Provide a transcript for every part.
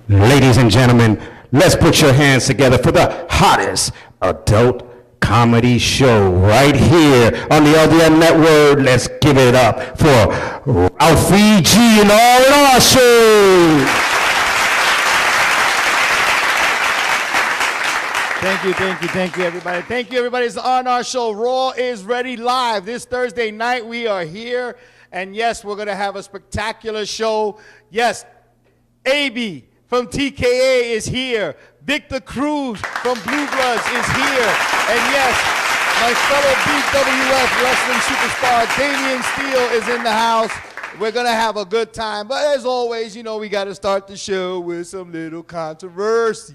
Ladies and gentlemen, let's put your hands together for the hottest adult comedy show right here on the LDM Network. Let's give it up for Ralphie G and R&R Show. Thank you, everybody. Thank you, everybody. It's the R&R Show. Raw is ready live. This Thursday night, we are here. And yes, we're going to have a spectacular show. Yes, AB from TKA is here. Victor Cruz from Blue Bloods is here. And yes, my fellow BWF wrestling superstar Damian Steele is in the house. We're going to have a good time. But as always, you know, we got to start the show with some little controversy.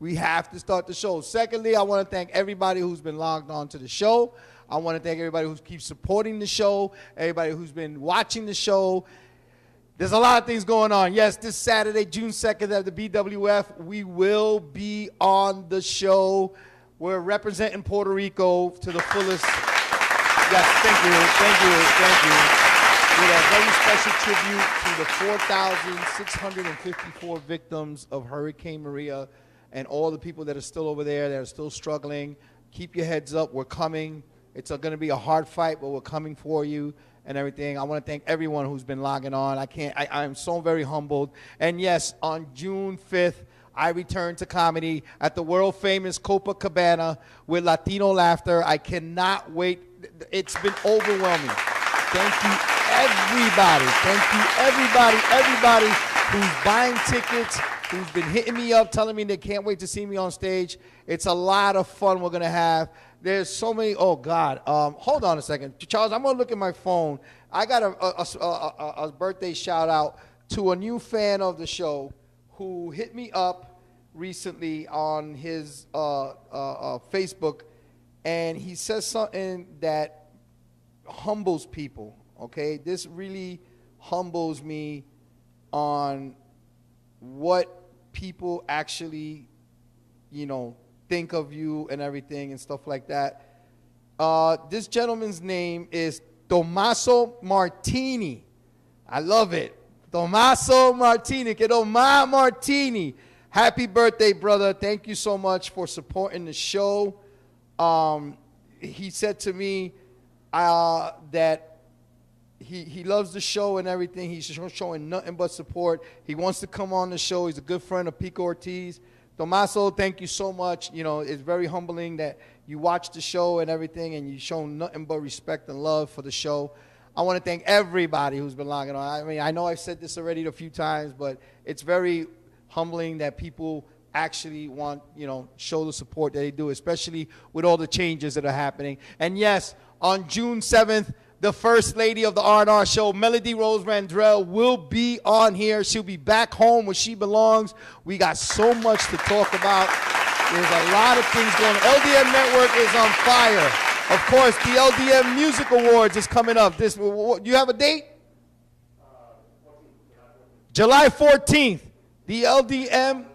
We have to start the show. Secondly, I want to thank everybody who's been logged on to the show. I want to thank everybody who keeps supporting the show, everybody who's been watching the show. There's a lot of things going on. Yes, this Saturday, June 2nd at the BWF, we will be on the show. We're representing Puerto Rico to the fullest. Yes, thank you. With a very special tribute to the 4,654 victims of Hurricane Maria and all the people that are still over there that are still struggling. Keep your heads up. We're coming. It's going to be a hard fight, but we're coming for you and everything. I want to thank everyone who's been logging on. I'm so very humbled. And yes, on June 5th, I return to comedy at the world-famous Copacabana with Latino Laughter. I cannot wait. It's been overwhelming. Thank you, everybody. Everybody who's buying tickets, who's been hitting me up, telling me they can't wait to see me on stage. It's a lot of fun we're going to have. There's so many, oh, God. Hold on a second. Charles, I'm going to look at my phone. I got a birthday shout-out to a new fan of the show who hit me up recently on his Facebook, and he says something that humbles people, okay? This really humbles me on what people actually, you know, think of you and everything and stuff like that. This gentleman's name is Tommaso Martini. I love it. Tommaso Martini. Que Tomà Martini. Happy birthday, brother. Thank you so much for supporting the show. He said to me that he loves the show and everything. He's showing nothing but support. He wants to come on the show. He's a good friend of Pico Ortiz. Tommaso, thank you so much. You know, it's very humbling that you watch the show and everything and you show nothing but respect and love for the show. I want to thank everybody who's been logging on. I mean, I know I've said this already a few times, but it's very humbling that people actually want, you know, show the support that they do, especially with all the changes that are happening. And yes, on June 7th, the First Lady of the R&R Show, Melody Rose Randrell, will be on here. She'll be back home where she belongs. We got so much to talk about. There's a lot of things going on. LDM Network is on fire. Of course, the LDM Music Awards is coming up. You have a date? July 14th. The LDM.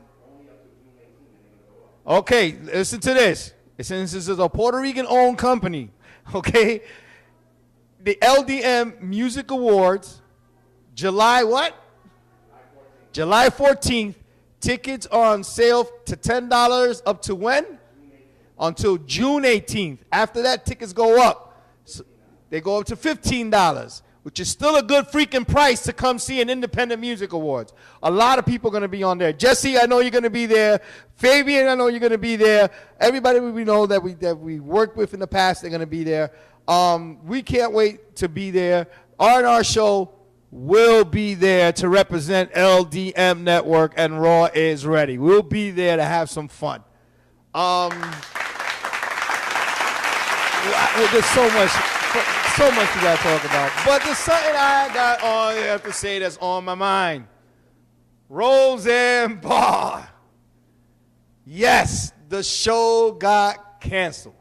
Okay, listen to this. Since this is a Puerto Rican-owned company, okay? The LDM Music Awards, July what? July 14th. Tickets are on sale to $10 up to when? Until June 18th. After that, tickets go up. So they go up to $15, which is still a good freaking price to come see an independent music awards. A lot of people are going to be on there. Jesse, I know you're going to be there. Fabian, I know you're going to be there. Everybody we know that we worked with in the past, they're going to be there. We can't wait to be there. R&R Show will be there to represent LDM Network, and Raw is ready. We'll be there to have some fun. There's so much we got to talk about. But there's something I have to say that's on my mind. Roseanne Barr. Yes, the show got canceled.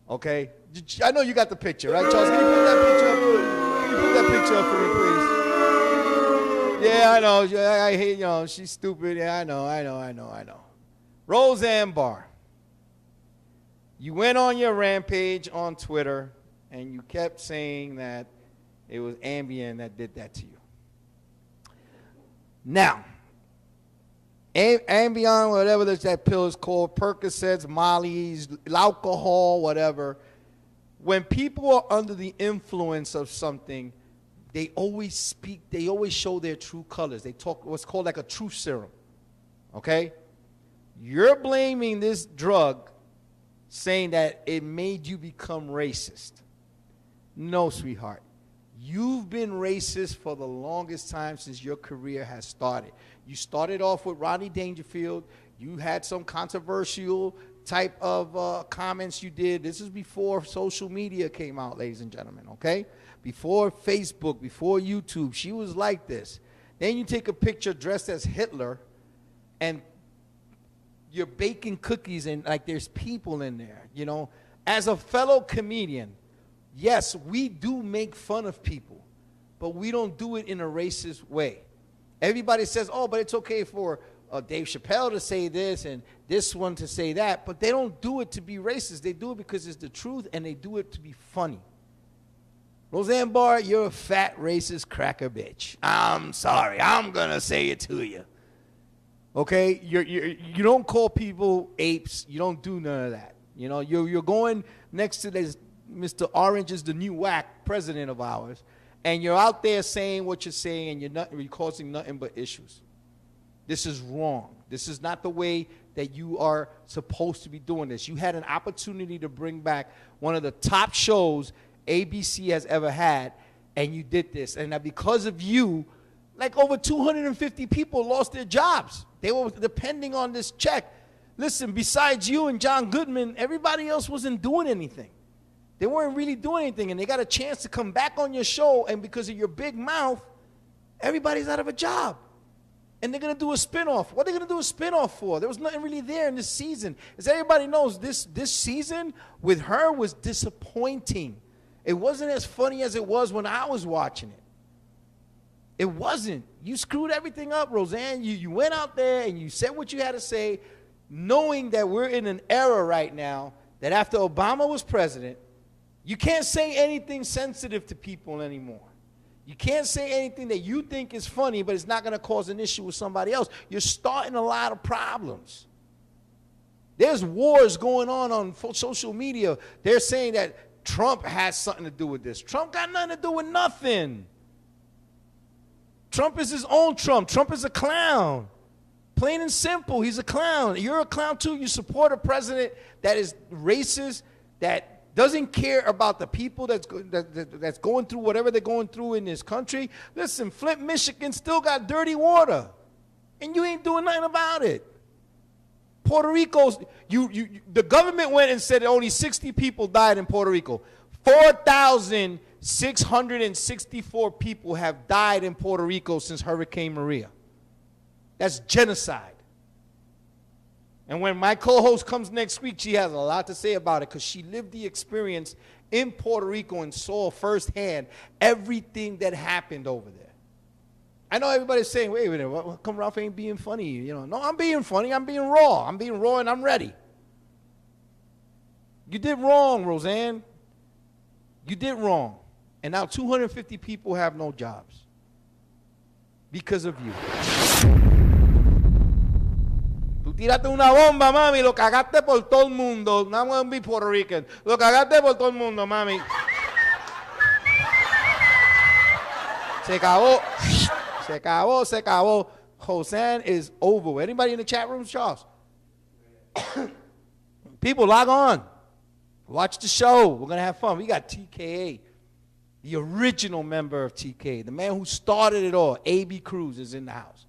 Okay? I know you got the picture, right, Charles? Can you put that picture up? Can you put that picture up for me, please? Yeah, I know. I hate, you know, she's stupid. Yeah, I know. Roseanne Barr. You went on your rampage on Twitter, and you kept saying that it was Ambien that did that to you. Now, Ambien, whatever that pill is called, Percocets, Molly's, alcohol, whatever. When people are under the influence of something, they always show their true colors. They talk what's called like a truth serum. Okay? You're blaming this drug, saying that it made you become racist. No, sweetheart. You've been racist for the longest time since your career has started. You started off with Rodney Dangerfield. You had some controversial type of comments you did. This is before social media came out, ladies and gentlemen, okay? Before Facebook, before YouTube, she was like this. Then you take a picture dressed as Hitler, and you're baking cookies, and like there's people in there, you know? As a fellow comedian, yes, we do make fun of people, but we don't do it in a racist way. Everybody says, oh, but it's okay for Dave Chappelle to say this and this one to say that, but they don't do it to be racist. They do it because it's the truth, and they do it to be funny. Roseanne Barr, you're a fat, racist cracker bitch. I'm sorry. I'm going to say it to you. Okay? You don't call people apes. You don't do none of that. You know, you're going next to this, Mr. Orange is the new whack president of ours, and you're out there saying what you're saying, and you're causing nothing but issues. This is wrong. This is not the way that you are supposed to be doing this. You had an opportunity to bring back one of the top shows ABC has ever had, and you did this. And because of you, like over 250 people lost their jobs. They were depending on this check. Listen, besides you and John Goodman, everybody else wasn't doing anything. They weren't really doing anything, and they got a chance to come back on your show, and because of your big mouth, everybody's out of a job. And they're going to do a spinoff. What are they going to do a spinoff for? There was nothing really there in this season. As everybody knows, this season with her was disappointing. It wasn't as funny as it was when I was watching it. It wasn't. You screwed everything up, Roseanne. You went out there and you said what you had to say, knowing that we're in an era right now that after Obama was president, you can't say anything sensitive to people anymore. You can't say anything that you think is funny, but it's not going to cause an issue with somebody else. You're starting a lot of problems. There's wars going on social media. They're saying that Trump has something to do with this. Trump got nothing to do with nothing. Trump is his own Trump. Trump is a clown. Plain and simple, he's a clown. You're a clown too. You support a president that is racist, that doesn't care about the people that's going through whatever they're going through in this country. Listen, Flint, Michigan still got dirty water, and you ain't doing nothing about it. Puerto Rico's, the government went and said that only 60 people died in Puerto Rico. 4,664 people have died in Puerto Rico since Hurricane Maria. That's genocide. And when my co-host comes next week, she has a lot to say about it because she lived the experience in Puerto Rico and saw firsthand everything that happened over there. I know everybody's saying, wait a minute, how come Ralph ain't being funny? You know, no, I'm being funny. I'm being raw. I'm being raw, and I'm ready. You did wrong, Roseanne. You did wrong. And now 250 people have no jobs because of you. Tú tiraste una bomba, mami, lo cagaste por todo el mundo. I'm going to be Puerto Rican. Lo cagaste por todo el mundo, mami. Se acabó. Se acabó, se acabó. Hosan is over. Anybody in the chat room, Charles? People, log on. Watch the show. We're going to have fun. We got TKA, the original member of TKA, the man who started it all. A.B. Cruz is in the house.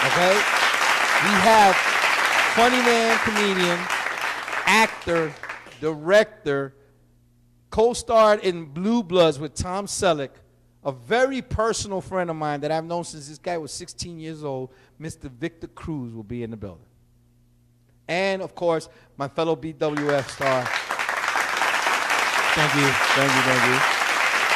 Okay? We have funny man, comedian, actor, director, co-starred in Blue Bloods with Tom Selleck, a very personal friend of mine that I've known since this guy was 16 years old, Mr. Victor Cruz will be in the building. And, of course, my fellow BWF star. Thank you, thank you, thank you.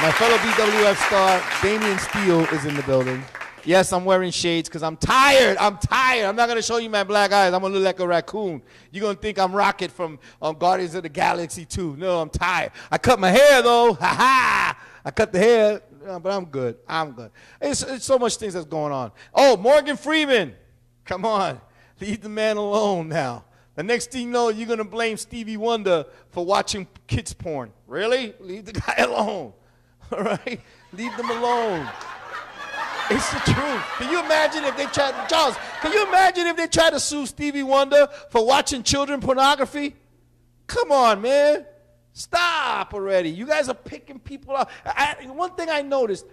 My fellow BWF star, Damian Steele, is in the building. Yes, I'm wearing shades because I'm tired. I'm tired. I'm not going to show you my black eyes. I'm going to look like a raccoon. You're going to think I'm Rocket from Guardians of the Galaxy 2. No, I'm tired. I cut my hair, though. Ha-ha! I cut the hair, but I'm good. I'm good. It's so much things that's going on. Oh, Morgan Freeman. Come on. Leave the man alone now. The next thing you know, you're going to blame Stevie Wonder for watching kids porn. Really? Leave the guy alone. All right? Leave them alone. It's the truth. Can you imagine if they tried, Charles, can you imagine if they tried to sue Stevie Wonder for watching children pornography? Come on, man. Stop already. You guys are picking people out. One thing I noticed,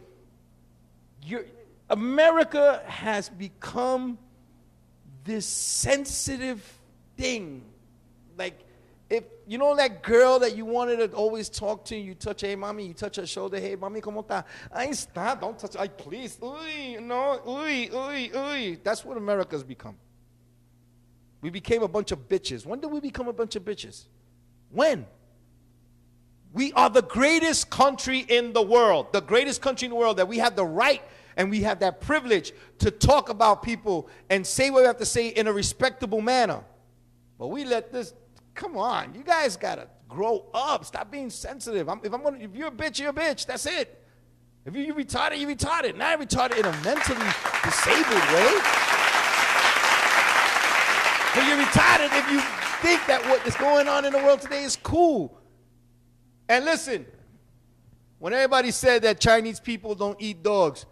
America has become this sensitive thing. Like, if you know that girl that you wanted to always talk to, you touch, hey, mommy, you touch her shoulder, hey, mommy, ¿cómo está? Ahí está, don't touch, ay, please, uy, no, uy, uy, uy. That's what America's become. We became a bunch of bitches. When did we become a bunch of bitches? When? We are the greatest country in the world, the greatest country in the world, that we have the right and we have that privilege to talk about people and say what we have to say in a respectable manner. But we let this. Come on, you guys gotta grow up. Stop being sensitive. If you're a bitch, you're a bitch. That's it. If you're retarded, you're retarded. Not retarded in a mentally disabled way. But you're retarded if you think that what is going on in the world today is cool. And listen, when everybody said that Chinese people don't eat dogs,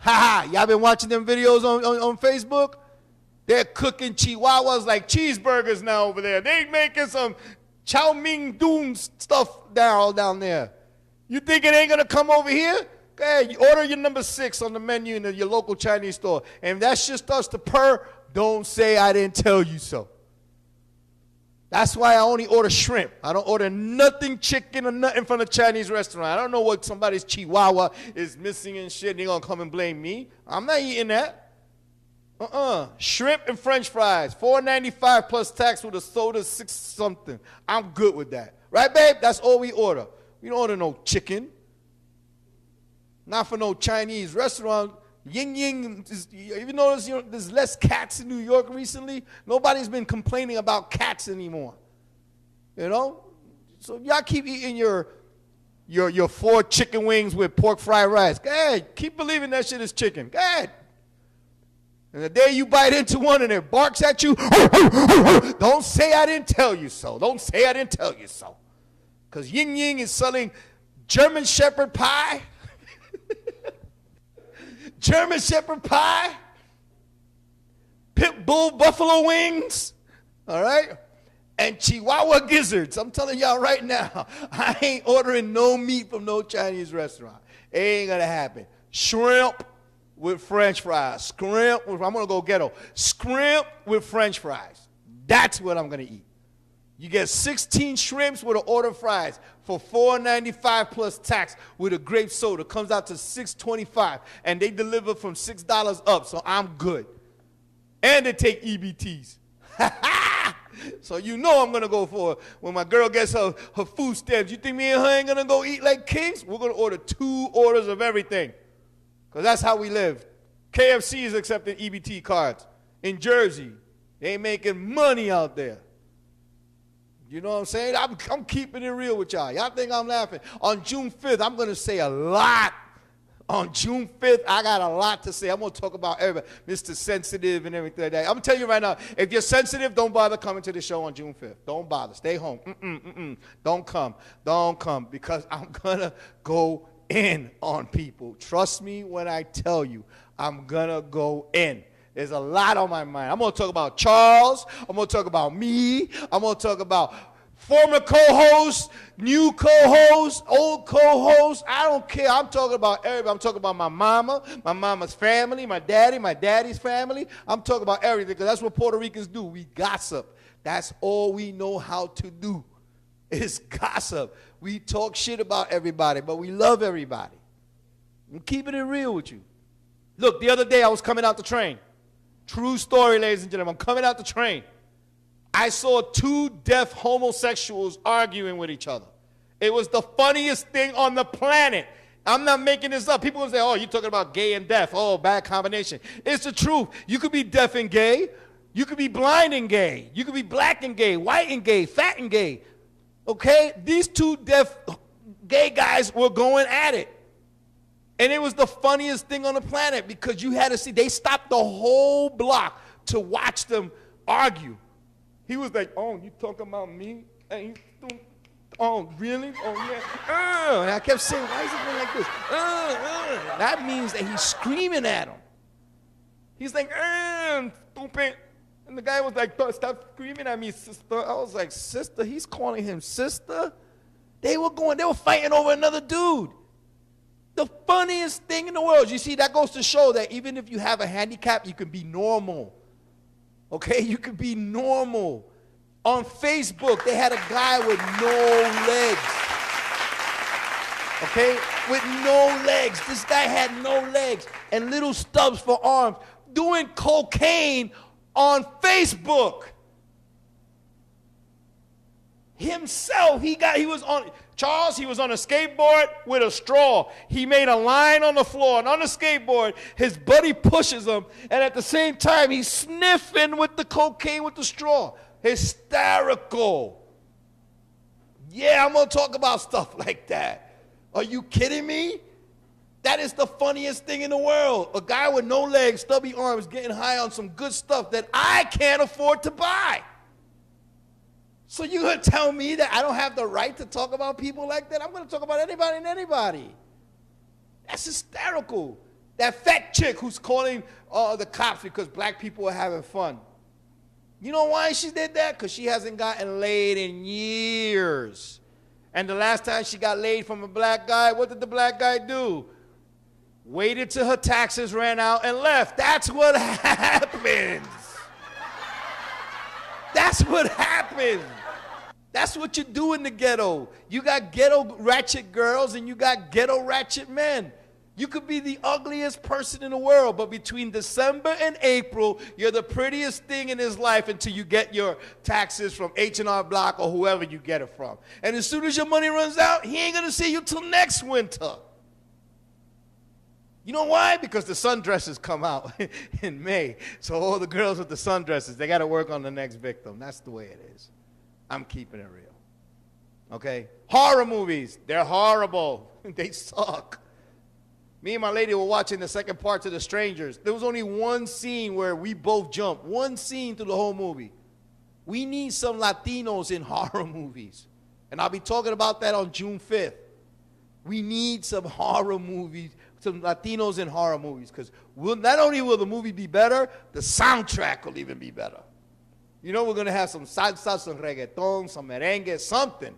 y'all been watching them videos on Facebook? They're cooking chihuahuas like cheeseburgers now over there. They making some chow mein doon stuff down there. You think it ain't going to come over here? Go ahead, you order your number 6 on the menu in your local Chinese store. And if that shit starts to purr, don't say I didn't tell you so. That's why I only order shrimp. I don't order nothing chicken or nothing from the Chinese restaurant. I don't know what somebody's chihuahua is missing and shit. They're going to come and blame me. I'm not eating that. Shrimp and French fries, $4.95 plus tax with a soda, 6 something. I'm good with that. Right, babe? That's all we order. We don't order no chicken. Not for no Chinese restaurant. Ying Ying, even though there's less cats in New York recently, nobody's been complaining about cats anymore. You know? So y'all keep eating your 4 chicken wings with pork fried rice. Go ahead. Keep believing that shit is chicken. Go ahead. And the day you bite into one and it barks at you, don't say I didn't tell you so. Don't say I didn't tell you so. Because Ying Ying is selling German Shepherd pie, German Shepherd pie, Pit Bull buffalo wings, all right, and Chihuahua gizzards. I'm telling y'all right now, I ain't ordering no meat from no Chinese restaurant. It ain't going to happen. Shrimp with French fries. I'm going to go ghetto. Shrimp with French fries. That's what I'm going to eat. You get 16 shrimps with an order of fries for $4.95 plus tax with a grape soda. Comes out to $6.25, and they deliver from $6 up, so I'm good. And they take EBTs. So you know I'm going to go for it. When my girl gets her food stamps, you think me and her ain't going to go eat like kings? We're going to order 2 orders of everything. Because that's how we live. KFC is accepting EBT cards. In Jersey, they ain't making money out there. You know what I'm saying? I'm keeping it real with y'all. Y'all think I'm laughing. On June 5th, I'm going to say a lot. On June 5th, I got a lot to say. I'm going to talk about everybody, Mr. Sensitive and everything like that. I'm going to tell you right now, if you're sensitive, don't bother coming to the show on June 5th. Don't bother. Stay home. Don't come. Don't come, because I'm going to go in on people. Trust me when I tell you, I'm going to go in. There's a lot on my mind. I'm going to talk about Charles. I'm going to talk about me. I'm going to talk about former co-hosts, new co-hosts, old co-hosts. I don't care. I'm talking about everybody. I'm talking about my mama, my mama's family, my daddy, my daddy's family. I'm talking about everything, because that's what Puerto Ricans do. We gossip. That's all we know how to do is gossip. We talk shit about everybody, but we love everybody. I'm keeping it real with you. Look, the other day I was coming out the train. True story, ladies and gentlemen. I'm coming out the train. I saw 2 deaf homosexuals arguing with each other. It was the funniest thing on the planet. I'm not making this up. People will say, oh, you're talking about gay and deaf. Oh, bad combination. It's the truth. You could be deaf and gay. You could be blind and gay. You could be black and gay, white and gay, fat and gay. Okay? These 2 deaf gay guys were going at it. And it was the funniest thing on the planet because you had to see, they stopped the whole block to watch them argue. He was like, oh, you talking about me? And oh, really? Oh, yeah. And I kept saying, why is it going like this? That means that he's screaming at him. He's like, stupid. And the guy was like, stop screaming at me, sister. I was like, sister? He's calling him sister? They were fighting over another dude. The funniest thing in the world. You see, that goes to show that even if you have a handicap, you can be normal. Okay? You can be normal. On Facebook, they had a guy with no legs. Okay? With no legs. This guy had no legs and little stubs for arms doing cocaine on Facebook. Himself, he was on a skateboard with a straw. He made a line on the floor, and on the skateboard, his buddy pushes him, and at the same time, he's sniffing with the cocaine with the straw. Hysterical. Yeah, I'm going to talk about stuff like that. Are you kidding me? That is the funniest thing in the world. A guy with no legs, stubby arms, getting high on some good stuff that I can't afford to buy. So you're going to tell me that I don't have the right to talk about people like that? I'm going to talk about anybody and anybody. That's hysterical. That fat chick who's calling the cops because black people are having fun. You know why she did that? Because she hasn't gotten laid in years. And the last time she got laid from a black guy, what did the black guy do? Waited till her taxes ran out and left. That's what happens. That's what happens. That's what you do in the ghetto. You got ghetto ratchet girls and you got ghetto ratchet men. You could be the ugliest person in the world, but between December and April, you're the prettiest thing in his life until you get your taxes from H&R Block or whoever you get it from. And as soon as your money runs out, he ain't going to see you till next winter. You know why? Because the sundresses come out in May. So all the girls with the sundresses, they got to work on the next victim. That's the way it is. I'm keeping it real. Okay? Horror movies, they're horrible. They suck. Me and my lady were watching the second part to The Strangers. There was only one scene where we both jumped. One scene through the whole movie. We need some Latinos in horror movies. And I'll be talking about that on June 5th. We need some horror movies, some Latinos in horror movies, because not only will the movie be better, the soundtrack will even be better. You know, we're going to have some salsa, some reggaeton, some merengue, something.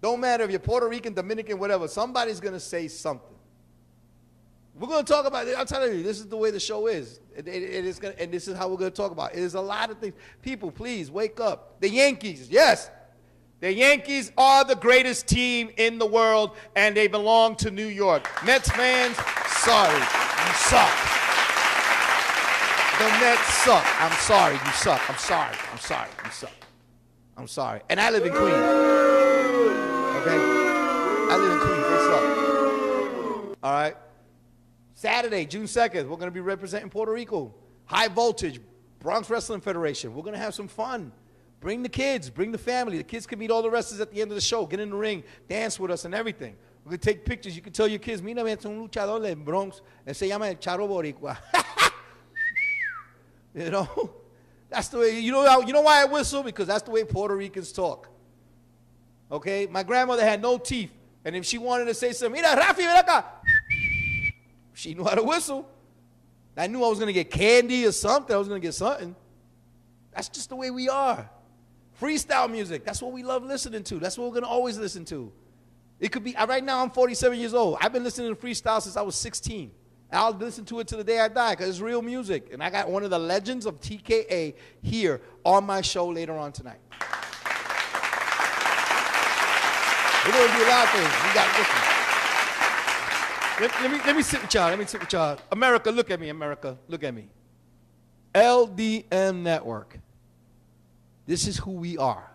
Don't matter if you're Puerto Rican, Dominican, whatever. Somebody's going to say something. We're going to talk about it. I'm telling you, this is the way the show is. It is gonna, and this is how we're going to talk about it. There's a lot of things. People, please, wake up. The Yankees, yes. The Yankees are the greatest team in the world, and they belong to New York. Mets fans, sorry, you suck. The Mets suck. I'm sorry, you suck. I'm sorry, you suck. I'm sorry. And I live in Queens. Okay? I live in Queens. They suck. All right? Saturday, June 2nd, we're going to be representing Puerto Rico. High Voltage, Bronx Wrestling Federation. We're going to have some fun. Bring the kids, bring the family. The kids can meet all the wrestlers at the end of the show. Get in the ring, dance with us and everything. We're going to take pictures. You can tell your kids, mira, es un luchador del Bronx, se llama el Charro Boricua. You know? That's the way, you know why I whistle? Because that's the way Puerto Ricans talk. Okay? My grandmother had no teeth. And if she wanted to say something, mira, Rafi, ven acá. She knew how to whistle. I knew I was going to get candy or something. I was going to get something. That's just the way we are. Freestyle music, that's what we love listening to. That's what we're going to always listen to. It could be, right now I'm 47 years old. I've been listening to freestyle since I was 16. I'll listen to it to the day I die because it's real music. And I got one of the legends of TKA here on my show later on tonight. We're going to do a lot of things. We got this. Let me sit with y'all. America, look at me. America, look at me. LDM Network. This is who we are.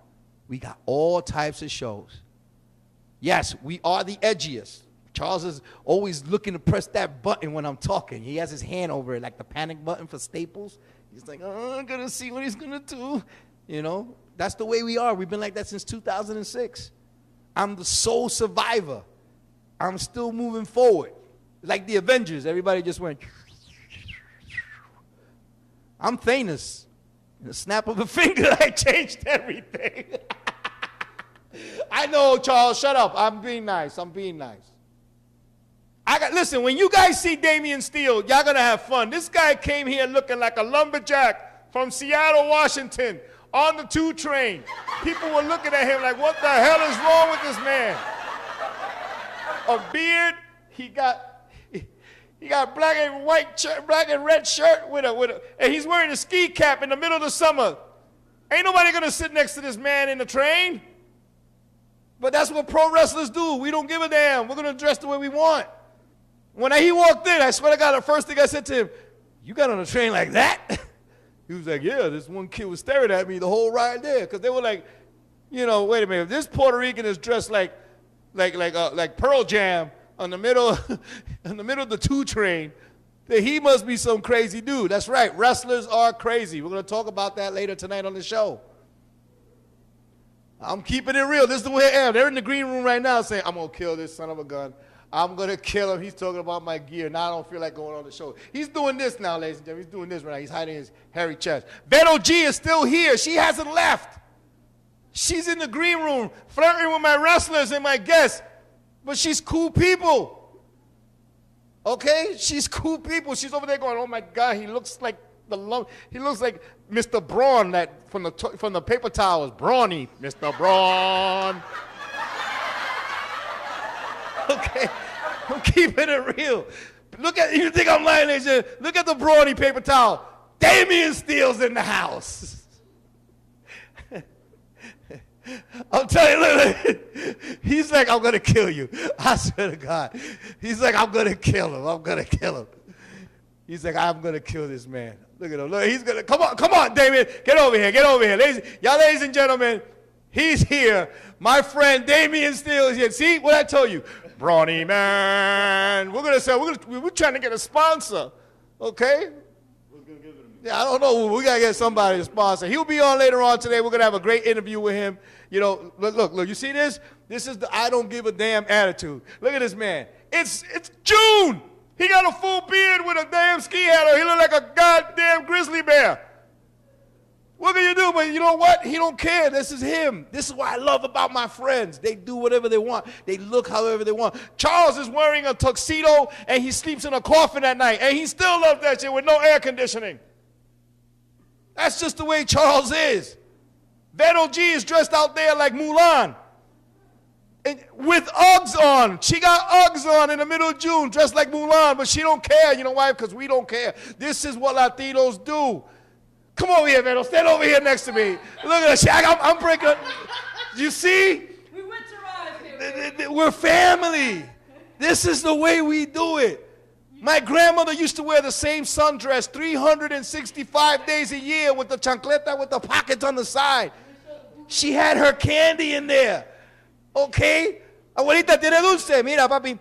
We got all types of shows. Yes, we are the edgiest. Charles is always looking to press that button when I'm talking. He has his hand over it like the panic button for Staples. He's like, oh, I'm going to see what he's going to do. You know, that's the way we are. We've been like that since 2006. I'm the sole survivor. I'm still moving forward. Like the Avengers, everybody just went. I'm Thanos. In a snap of a finger, I changed everything. I know, Charles, shut up. I'm being nice. Listen, when you guys see Damian Steele, y'all gonna have fun. This guy came here looking like a lumberjack from Seattle, Washington, on the 2 train. People were looking at him like, what the hell is wrong with this man? A beard, he got black and red shirt and he's wearing a ski cap in the middle of the summer. Ain't nobody gonna sit next to this man in the train. But that's what pro wrestlers do. We don't give a damn. We're gonna dress the way we want. When he walked in, I swear to God, the first thing I said to him, you got on a train like that? He was like, yeah, this one kid was staring at me the whole ride there. Because they were like, wait a minute, if this Puerto Rican is dressed like Pearl Jam in the middle of the 2 train, then he must be some crazy dude. That's right, wrestlers are crazy. We're going to talk about that later tonight on the show. I'm keeping it real. This is the way I am. They're in the green room right now saying, I'm going to kill this son of a gun. I'm going to kill him. He's talking about my gear. Now I don't feel like going on the show. He's doing this now, ladies and gentlemen. He's doing this right now. He's hiding his hairy chest. Beto G is still here. She hasn't left. She's in the green room flirting with my wrestlers and my guests. But she's cool people. Okay? She's cool people. She's over there going, oh, my God, he looks like he looks like Mr. Braun from the paper towels. Brawny, Mr. Braun. Okay, I'm keeping it real. You think I'm lying, ladies and gentlemen? Look at the brawny paper towel. Damian Steele's in the house. I'm telling you, look, he's like, I'm going to kill you. I swear to God. He's like, I'm going to kill him. He's like, I'm going to kill this man. Look at him. Look, he's going to, come on, Damian. Get over here. Ladies and gentlemen, he's here. My friend Damian Steele is here. See what I told you? Brawny man. We're trying to get a sponsor. Okay? Yeah, I don't know. We got to get somebody to sponsor. He'll be on later on today. We're going to have a great interview with him. Look, you see this? This is the I don't give a damn attitude. Look at this man. It's June. He got a full beard with a damn ski hat on. He look like a goddamn grizzly bear. What can you do? But you know what? He don't care. This is him. This is what I love about my friends. They do whatever they want. They look however they want. Charles is wearing a tuxedo, and he sleeps in a coffin at night, and he still loves that shit with no air conditioning. That's just the way Charles is. Beto G is dressed out there like Mulan. And with Uggs on. She got Uggs on in the middle of June, dressed like Mulan, but she don't care. You know why? Because we don't care. This is what Latinos do. Come over here, Beto. Stand over here next to me. Look at that. I'm breaking. You see? We winterize here. We're family. This is the way we do it. My grandmother used to wear the same sundress 365 days a year with the chancleta with the pockets on the side. She had her candy in there. Okay? Abuelita, tiene dulce. Mira, papi.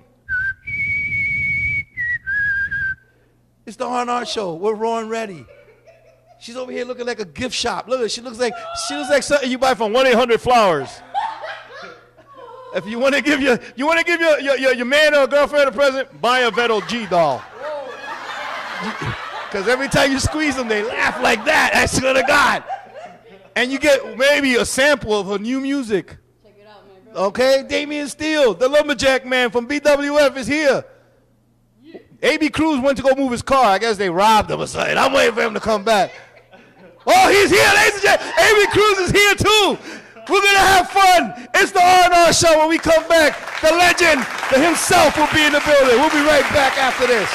It's the R&R show. We're raw and ready. She's over here looking like a gift shop. Look at her. She looks like something you buy from 1-800-Flowers. If you want to give your man or girlfriend a present, buy a Beto G doll. Because every time you squeeze them, they laugh like that. I swear to God. And you get maybe a sample of her new music. Check it out, man, bro. Okay, Damian Steele, the lumberjack man from BWF is here. Yeah. A.B. Cruz went to go move his car. I guess they robbed him or something. I'm waiting for him to come back. Oh, he's here, ladies and gentlemen. A.B. Cruz is here too. We're going to have fun. It's the R&R show. When we come back, the legend himself will be in the building. We'll be right back after this.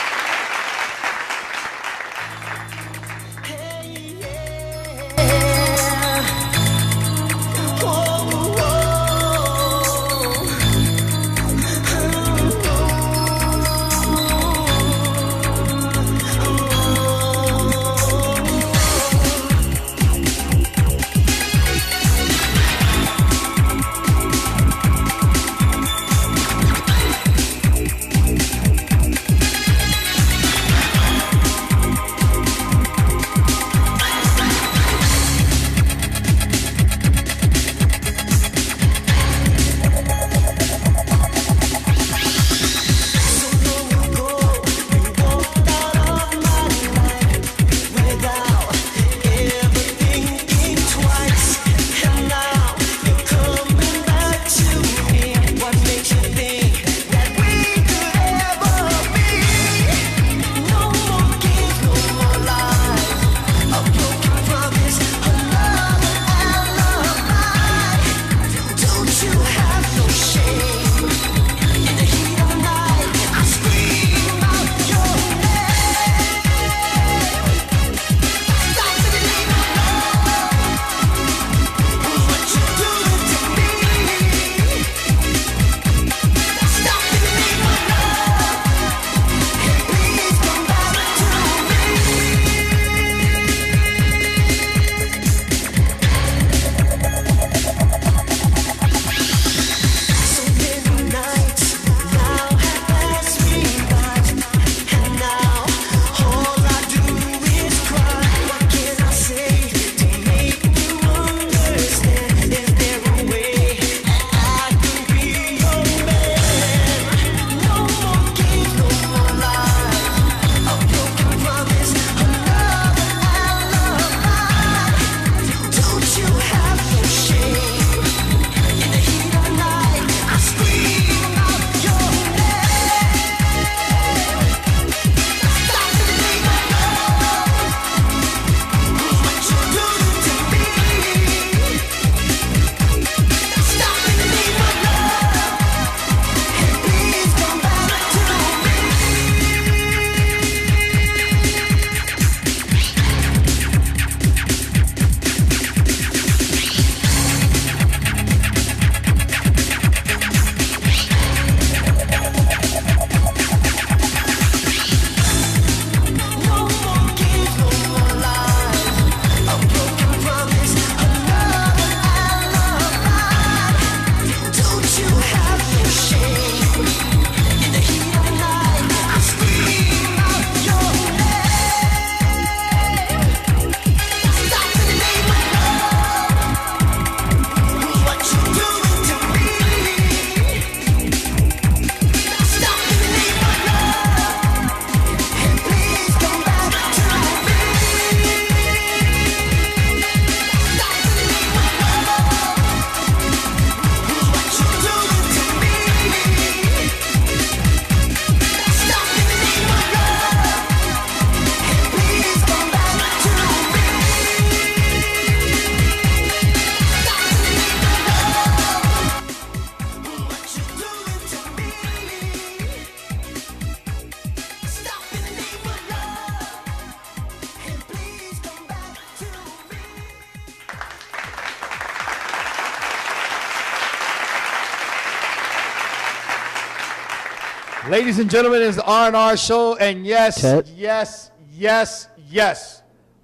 Ladies and gentlemen, it's the R&R show, and yes, Ted? yes,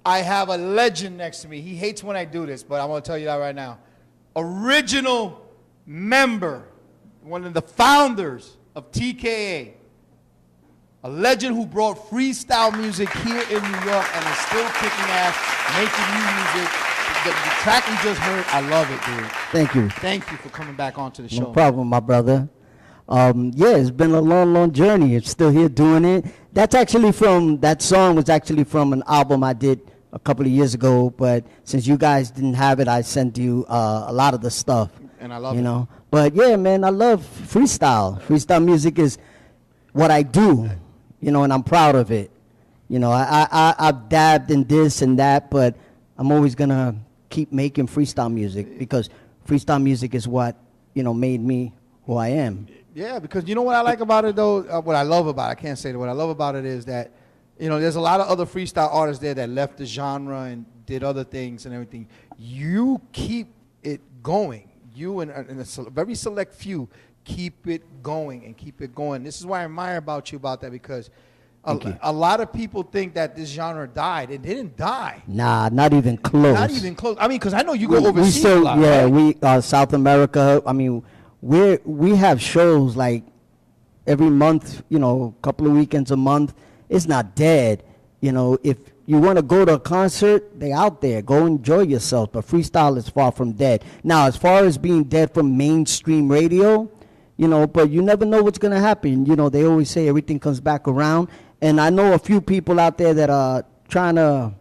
I have a legend next to me. He hates when I do this, but I'm going to tell you that right now. Original member, one of the founders of TKA, a legend who brought freestyle music here in New York and is still kicking ass, making new music. The track you just heard, I love it, dude. Thank you. Thank you for coming back onto the show. No problem, my brother. Yeah, it's been a long journey. It's still here doing it. That song was actually from an album I did a couple of years ago, but since you guys didn't have it, I sent you a lot of the stuff. And I love it. You know, but yeah, man, I love freestyle. Freestyle music is what I do, you know, and I'm proud of it. You know, I've dabbed in this and that, but I'm always gonna keep making freestyle music because freestyle music is what, you know, made me who I am. Yeah, because you know what I like about it, though? What I love about it, I can't say that. What I love about it is that, you know, there's a lot of other freestyle artists there that left the genre and did other things and everything. You keep it going. You and a very select few keep it going and keep it going. This is why I admire about you about that, because a lot of people think that this genre died. It didn't die. Nah, not even close. Not even close. I mean, because I know you go overseas we still, a lot, yeah, right? we South America. I mean, we have shows like every month, you know, a couple of weekends a month. It's not dead. You know, if you want to go to a concert, they out there. Go enjoy yourself. But freestyle is far from dead. Now, as far as being dead from mainstream radio, you know, but you never know what's going to happen. You know, they always say everything comes back around. And I know a few people out there that are trying to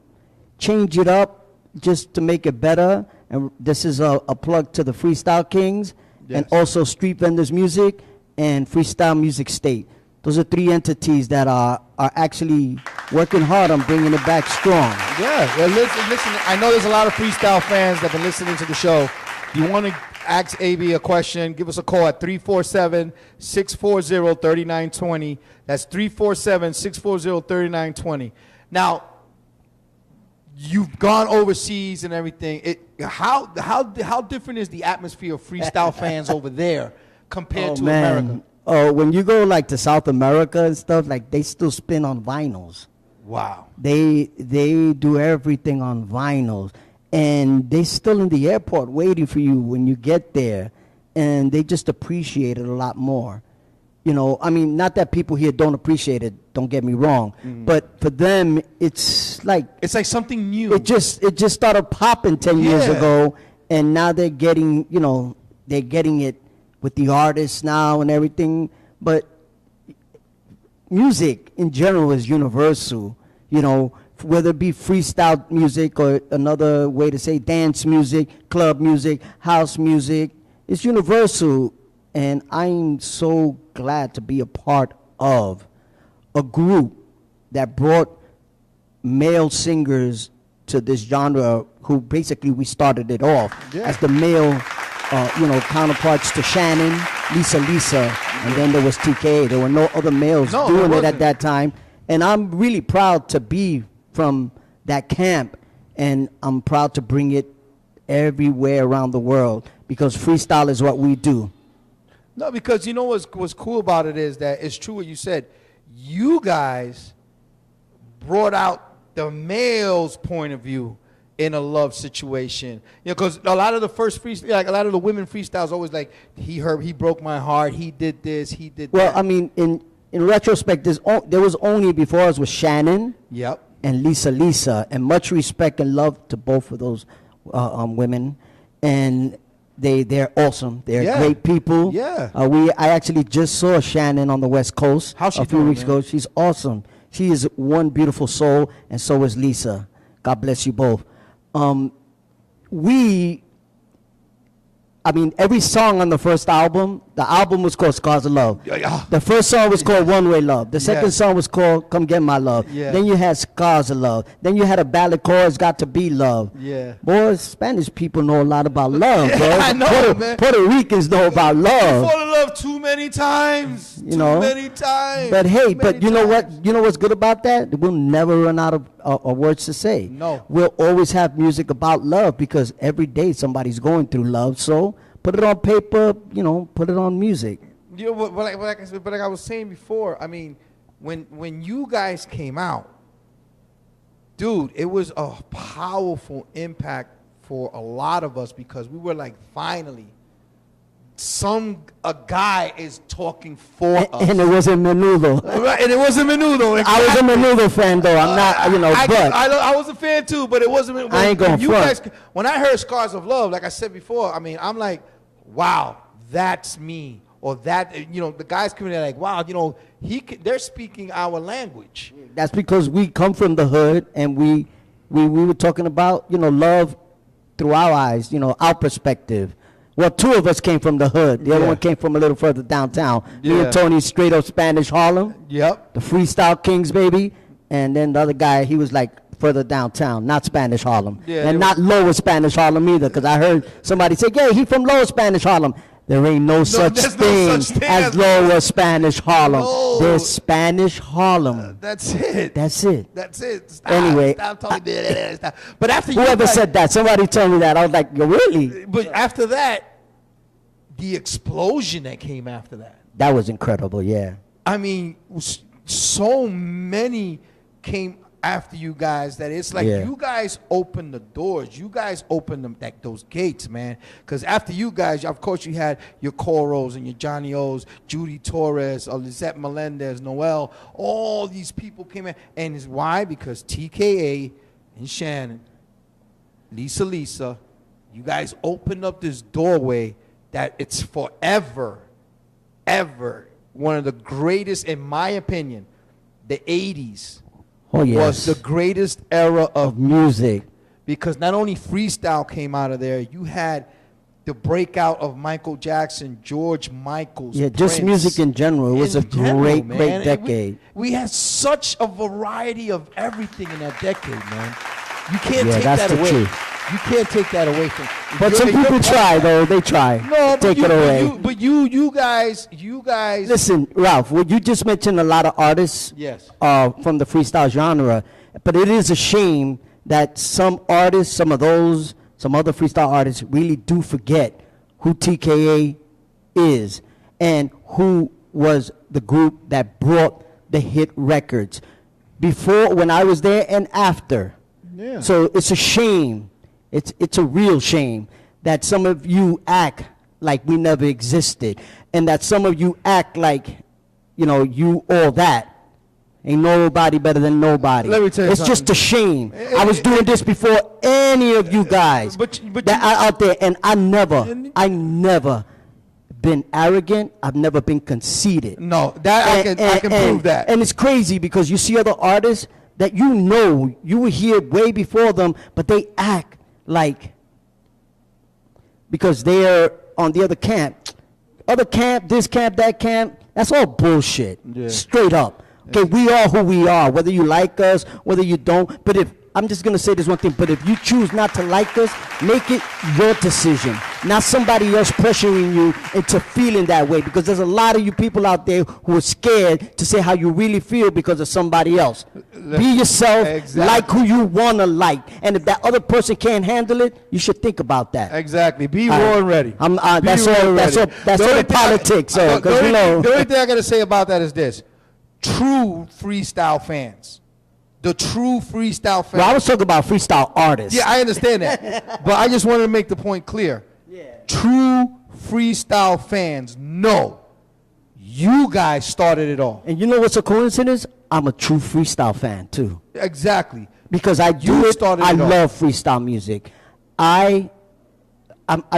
change it up just to make it better. And this is a plug to the Freestyle Kings. Yes. And also Street Vendors Music and Freestyle Music State. Those are three entities that are actually working hard on bringing it back strong. Yeah, well, listen, I know there's a lot of freestyle fans that have been listening to the show. If you want to ask AB a question, give us a call at 347-640-3920. That's 347-640-3920. Now, you've gone overseas and everything. How different is the atmosphere of freestyle fans over there compared to America? Oh, when you go like to South America and stuff, like they still spin on vinyls. Wow. They do everything on vinyls, and they still in the airport waiting for you when you get there, and they just appreciate it a lot more. You know, I mean, not that people here don't appreciate it. Don't get me wrong, but for them, it's like something new. It just started popping 10 years ago, and now they're getting, you know, they're getting it with the artists now and everything. But music in general is universal, you know, whether it be freestyle music or another way to say dance music, club music, house music. It's universal, and I'm so glad to be a part of a group that brought male singers to this genre, who basically we started it off as the male you know, counterparts to Shannon, Lisa, and then there was TKA. There were no other males doing it at that time. And I'm really proud to be from that camp, and I'm proud to bring it everywhere around the world, because freestyle is what we do. No, because you know what's cool about it is that it's true what you said. You guys brought out the male's point of view in a love situation, you know, because a lot of the first freestyle, like a lot of the women freestyles, always like he broke my heart, he did this, he did that. Well, I mean, in retrospect, there was only before us was Shannon, and Lisa, and much respect and love to both of those women, and they're awesome. They're great people. I actually just saw Shannon on the West Coast a few weeks ago. She's awesome. She is one beautiful soul, and so is Lisa. God bless you both. I mean, every song on the first album, the album was called Scars of Love. The first song was called One Way Love. The second song was called Come Get My Love. Then you had Scars of Love. Then you had a ballad called It's Got to Be Love. Boys, Spanish people know a lot about love, bro. I know, man. Puerto Ricans know about love. You fall in love too many times. You know? Too many times. But hey, you know what? You know what's good about that? We'll never run out of words to say. No. We'll always have music about love, because every day somebody's going through love. So put it on paper, you know, put it on music. You know, but like I was saying before, I mean, when you guys came out, dude, it was a powerful impact for a lot of us because we were like, finally, a guy is talking for us. And it wasn't Menudo. Right, and it wasn't Menudo. I was a Menudo fan, though. I'm not, you know, but I was a fan too, but it wasn't. I ain't going front. When I heard Scars of Love, like I said before, I mean, I'm like, wow, that's me. Or that, you know, the guys coming in like, wow, you know, they're speaking our language. That's because we come from the hood, and we were talking about, you know, love through our eyes, you know, our perspective. Well, two of us came from the hood. The other one came from a little further downtown. Me and Tony, straight up Spanish Harlem. Yep. The Freestyle Kings, baby. And then the other guy, he was like further downtown, not Spanish Harlem. Yeah, and not lower Spanish Harlem either, because I heard somebody say, yeah, he from lower Spanish Harlem. There ain't no such thing as lower Spanish Harlem. No. There's Spanish Harlem. That's it. That's it. That's it. Stop, Anyway, stop talking. Stop. But after whoever said that, somebody told me that. I was like, really? But after that, the explosion that came after that. That was incredible, yeah. I mean, so many came after you guys that it's like you guys opened the doors. You guys opened them, like those gates, man. Because after you guys, of course, you had your Coros and your Johnny O's, Judy Torres, Lizette Melendez, Noel. All these people came in. And it's why? Because TKA and Shannon, Lisa, you guys opened up this doorway that it's forever, ever one of the greatest, in my opinion, the 80s. Oh, yes. Was the greatest era of music. Because not only freestyle came out of there, you had the breakout of Michael Jackson, George Michael's. Yeah, just Prince. Music in general. It was a great decade. We had such a variety of everything in that decade, man. You can't take that's that the away. truth. You can't take that away from. But some people try, though. They try. No, take it away. But you guys. Listen, Ralph. Well, you just mentioned a lot of artists. Yes. From the freestyle genre, but it is a shame that some artists, some other freestyle artists, really do forget who TKA is and who was the group that brought the hit records before, when I was there, and after. Yeah. So it's a shame. It's a real shame that some of you act like we never existed, and that some of you act like, you know, you all that. Ain't nobody better than nobody. Let me tell you it's something. just a shame. I was doing this before any of you guys but that are out there, and I never been arrogant. I've never been conceited. No, that I can prove that. And it's crazy because you see other artists that you know you were here way before them, but they act like, because they're on the other camp, this camp, that camp. That's all bullshit. Yeah. Straight up. Okay, we are who we are, whether you like us, whether you don't. But if, I'm just going to say this one thing, but if you choose not to like us, make it your decision, not somebody else pressuring you into feeling that way, because there's a lot of you people out there who are scared to say how you really feel because of somebody else. Be yourself, like who you want to like. And if that other person can't handle it, you should think about that. Exactly. Be raw and ready. That's all politics. The only thing I got to say about that is this. True freestyle fans. The true freestyle fans. Well, I was talking about freestyle artists. Yeah, I understand that. But I just wanted to make the point clear. Yeah. True freestyle fans know you guys started it all. And you know what's a coincidence? I'm a true freestyle fan, too. Exactly. Because I love freestyle music. I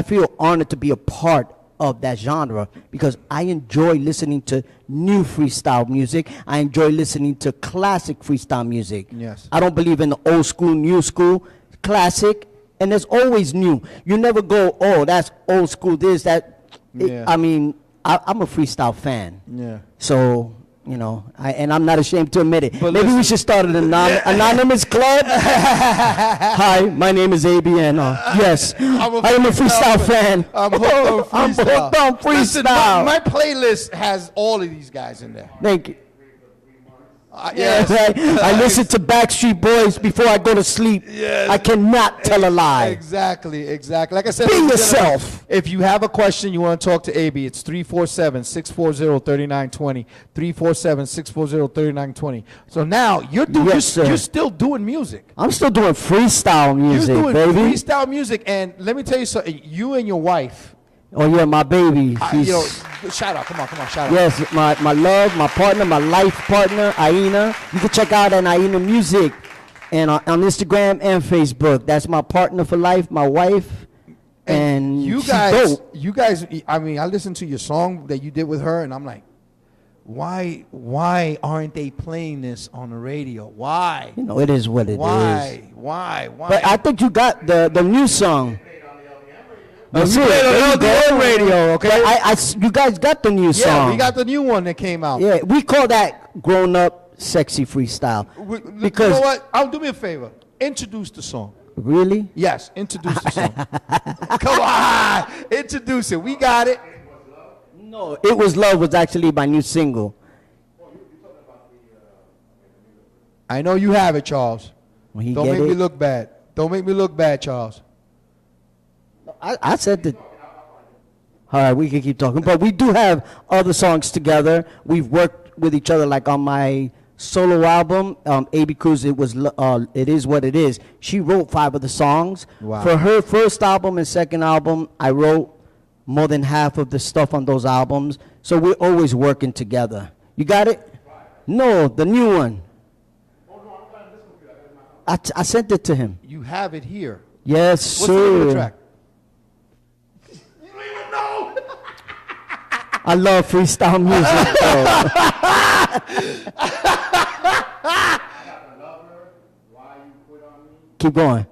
feel honored to be a part of that genre because I enjoy listening to new freestyle music. I enjoy listening to classic freestyle music. Yes. I don't believe in the old school, new school, classic, and there's always new. You never go, oh, that's old school, this, that. Yeah. I mean, I'm a freestyle fan. Yeah. So, you know, and I'm not ashamed to admit it. But maybe we should start an anonymous club. Hi, my name is AB, and yes, I am a freestyle fan. I'm hooked on freestyle. Listen, my playlist has all of these guys in there. Thank you. Yes. Right? I listen to Backstreet Boys before I go to sleep. Yes. I cannot tell a lie. Exactly. Like I said, Be ladies and gentlemen, yourself. if you have a question, you want to talk to AB, it's 347-640-3920. 347-640-3920. So now you're still doing music. I'm still doing freestyle music, You're doing baby. freestyle music, and let me tell you something. You and your wife. Oh yeah, my baby. She's, Shout out. Come on, shout out. yes, my love, my partner, my life partner, Aina. You can check out at Aina Music, and on Instagram and Facebook. That's my partner for life, my wife. And you she's guys, dope. I mean, I listened to your song that you did with her, and I'm like, why aren't they playing this on the radio? Why? You know, it is what it is. Why? But I think you got the new song. That's it. LDM radio, okay? But you guys got the new song. Yeah, we got the new one that came out. Yeah, we call that grown up sexy freestyle. Because you know what? Do me a favor. Introduce the song. Really? Yes, introduce the song. Come on, introduce it. We got it. No, It Was Love was actually my new single. I know you have it, Charles. When Don't make me look bad. Don't make me look bad, Charles. I said that. All right, we can keep talking, but we do have other songs together. We've worked with each other, like on my solo album, AB Cruz. It is what it is. She wrote 5 of the songs. Wow. For her first album and second album, I wrote more than half of the stuff on those albums. So we're always working together. You got it? No, the new one. I sent it to him. You have it here. Yes, What's the name of the sir. track? I love freestyle music. Keep going.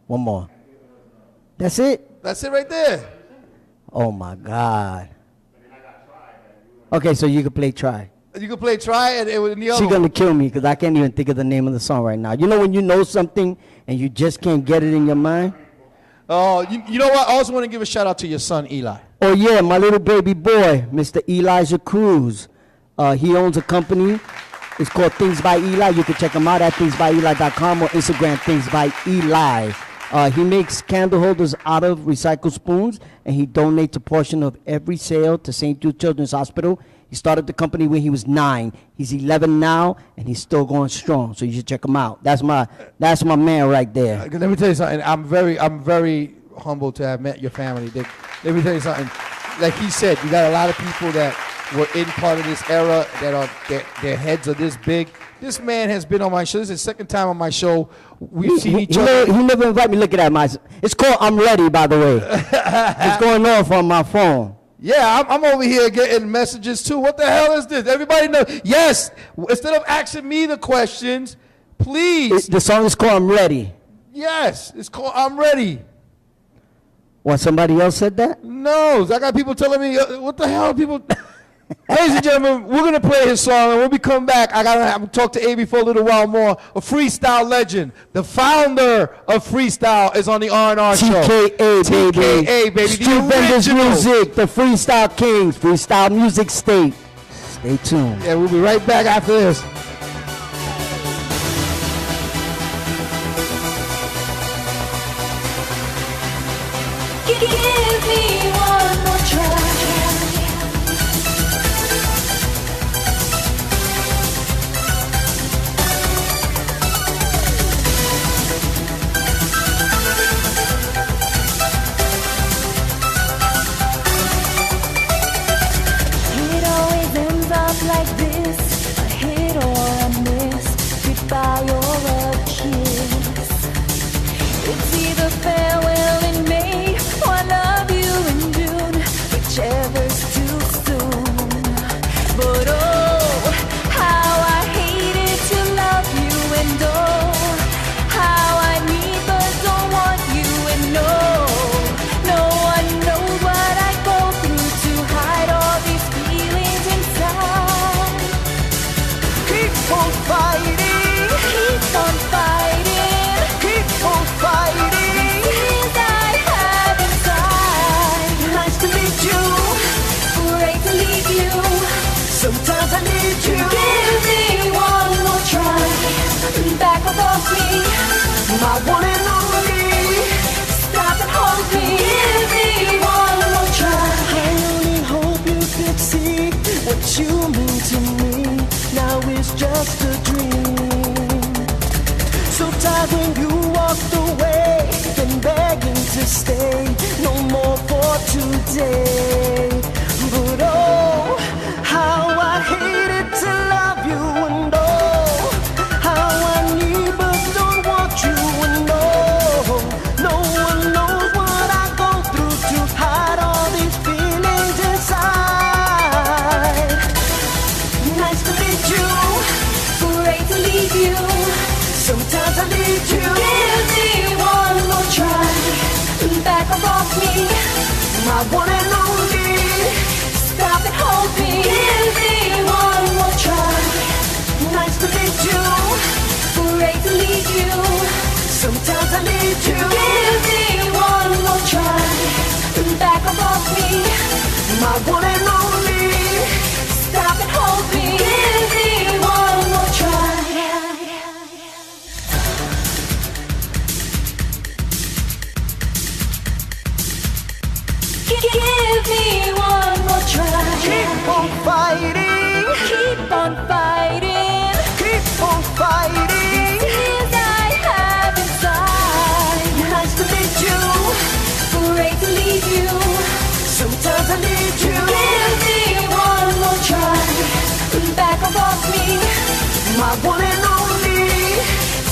One more. That's it? That's it right there. Oh my God. Okay, so you can play Try. You can play Try and with the other She's one. gonna kill me because I can't even think of the name of the song right now. You know when you know something and you just can't get it in your mind? Oh, you know what? I also want to give a shout out to your son, Eli. Oh yeah, my little baby boy, Mr. Elijah Cruz. He owns a company. It's called Things by Eli. You can check him out at thingsbyeli.com or Instagram Things by Eli. He makes candle holders out of recycled spoons, and he donates a portion of every sale to St. Jude Children's Hospital. He started the company when he was 9. He's 11 now, and he's still going strong. So you should check him out. That's my man right there. Let me tell you something. I'm very humbled to have met your family. Let me tell you something. Like he said, you got a lot of people that were in part of this era that are their heads are this big. This man has been on my show. This is the second time on my show. We've seen each other. He never invited me. Look at that. It's called I'm Ready, by the way. It's going off on my phone. Yeah, I'm over here getting messages too. What the hell is this? Everybody knows. Yes, instead of asking me the questions, please. The song is called I'm Ready. Yes, it's called I'm Ready. What, somebody else said that? No, I got people telling me, what the hell are people... Ladies and gentlemen, we're going to play his song, and when we come back, I got to talk to AB for a little while more. A freestyle legend. The founder of freestyle is on the R&R show. TKA, baby. TKA, baby. Street Vendors Music, the Freestyle Kings, Freestyle Music State. Stay tuned. Yeah, we'll be right back after this. Give me one more try. It always ends up like this. A hit or my one and only. Stop and hold me, give me one more try. I only hope you could see what you mean to me. Now it's just a dream. So tired when you walked away, been begging to stay. No more for today. But oh, how I hated to love you, and oh, how I need but don't want you, and oh, no one knows what I go through to hide all these feelings inside. Nice to meet you, great to leave you. Sometimes I need you. Give me one more try, back up off me, My one and only. stop and hold me. Give me one more try, Nice to meet you. great to leave you. Sometimes I need you. Give me one more try, back up off me, My one and only. stop and hold me. Give me one more try. Give me one more try. Keep on fighting. Keep on fighting. Keep on fighting. Tears I have inside. Nice to meet you. Great to leave you. Sometimes I need you. Give me one more try, back up off me, My one and only.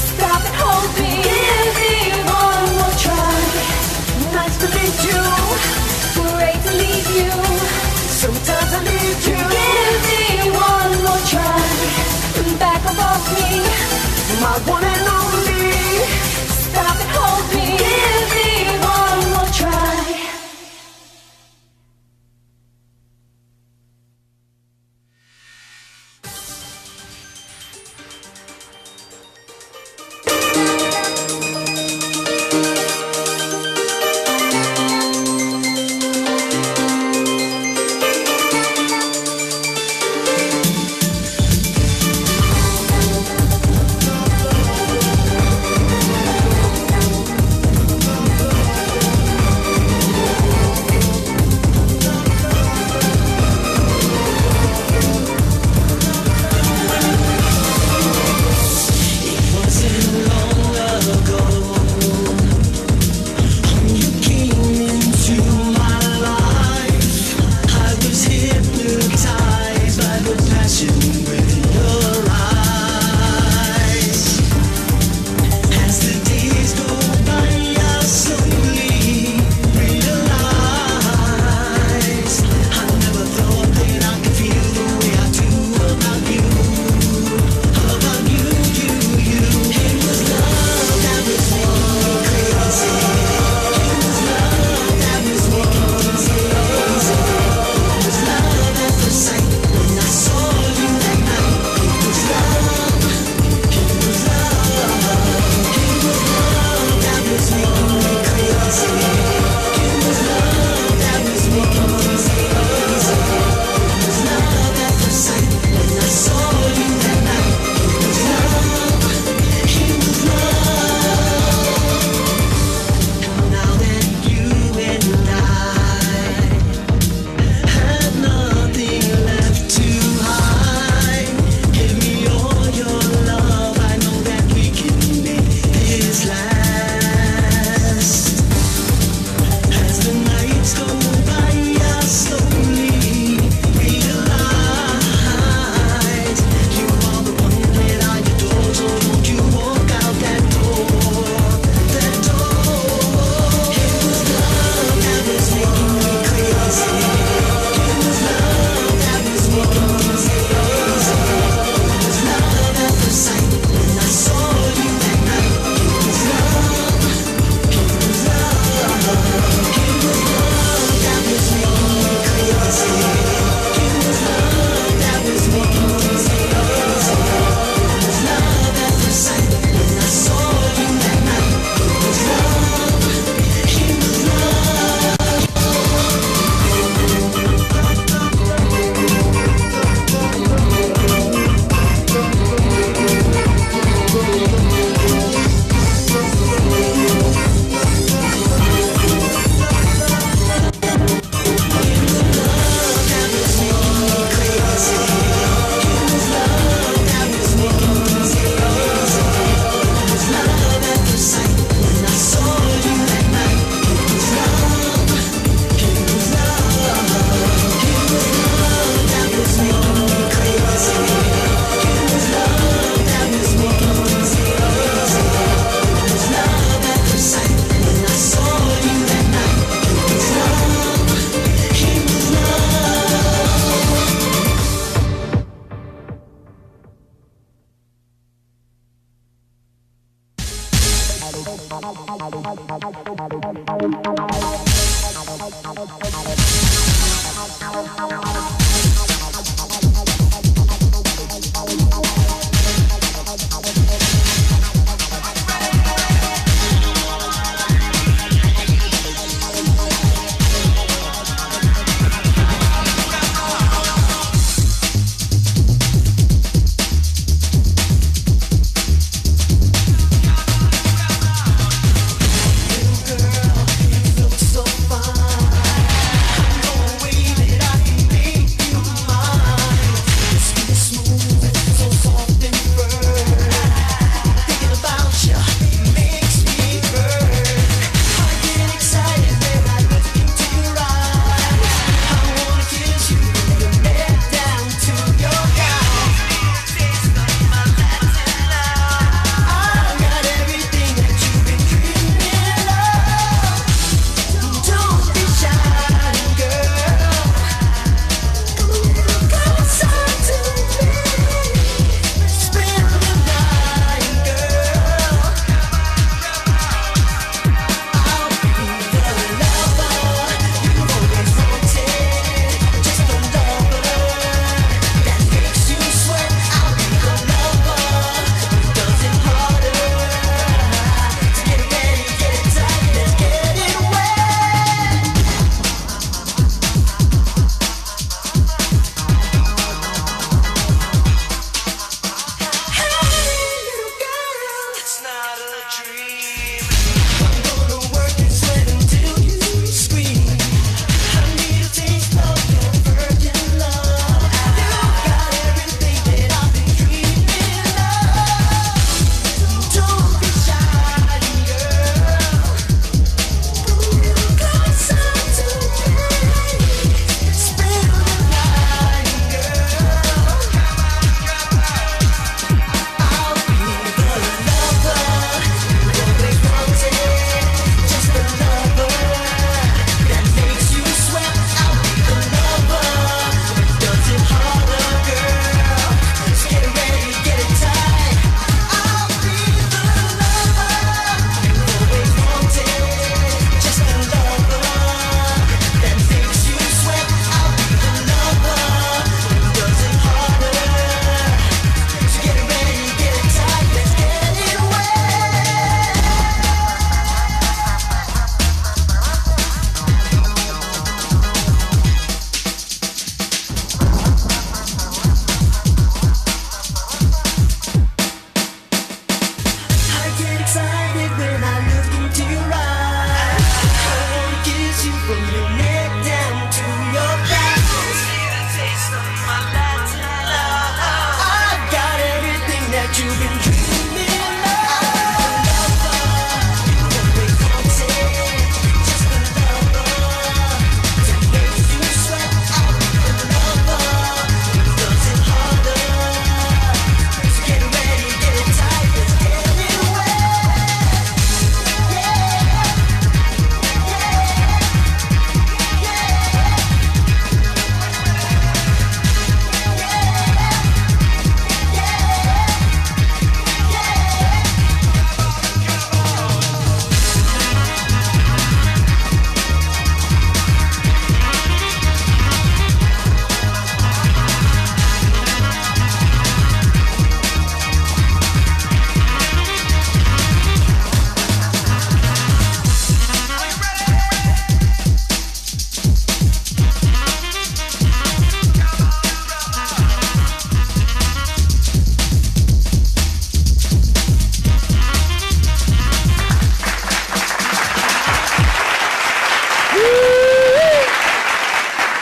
stop and hold me. Give me one more try, Nice to meet you. great to leave you. Sometimes I need you. Give me one more try, back up off me, My one and only. stop and hold me. Give me one more try.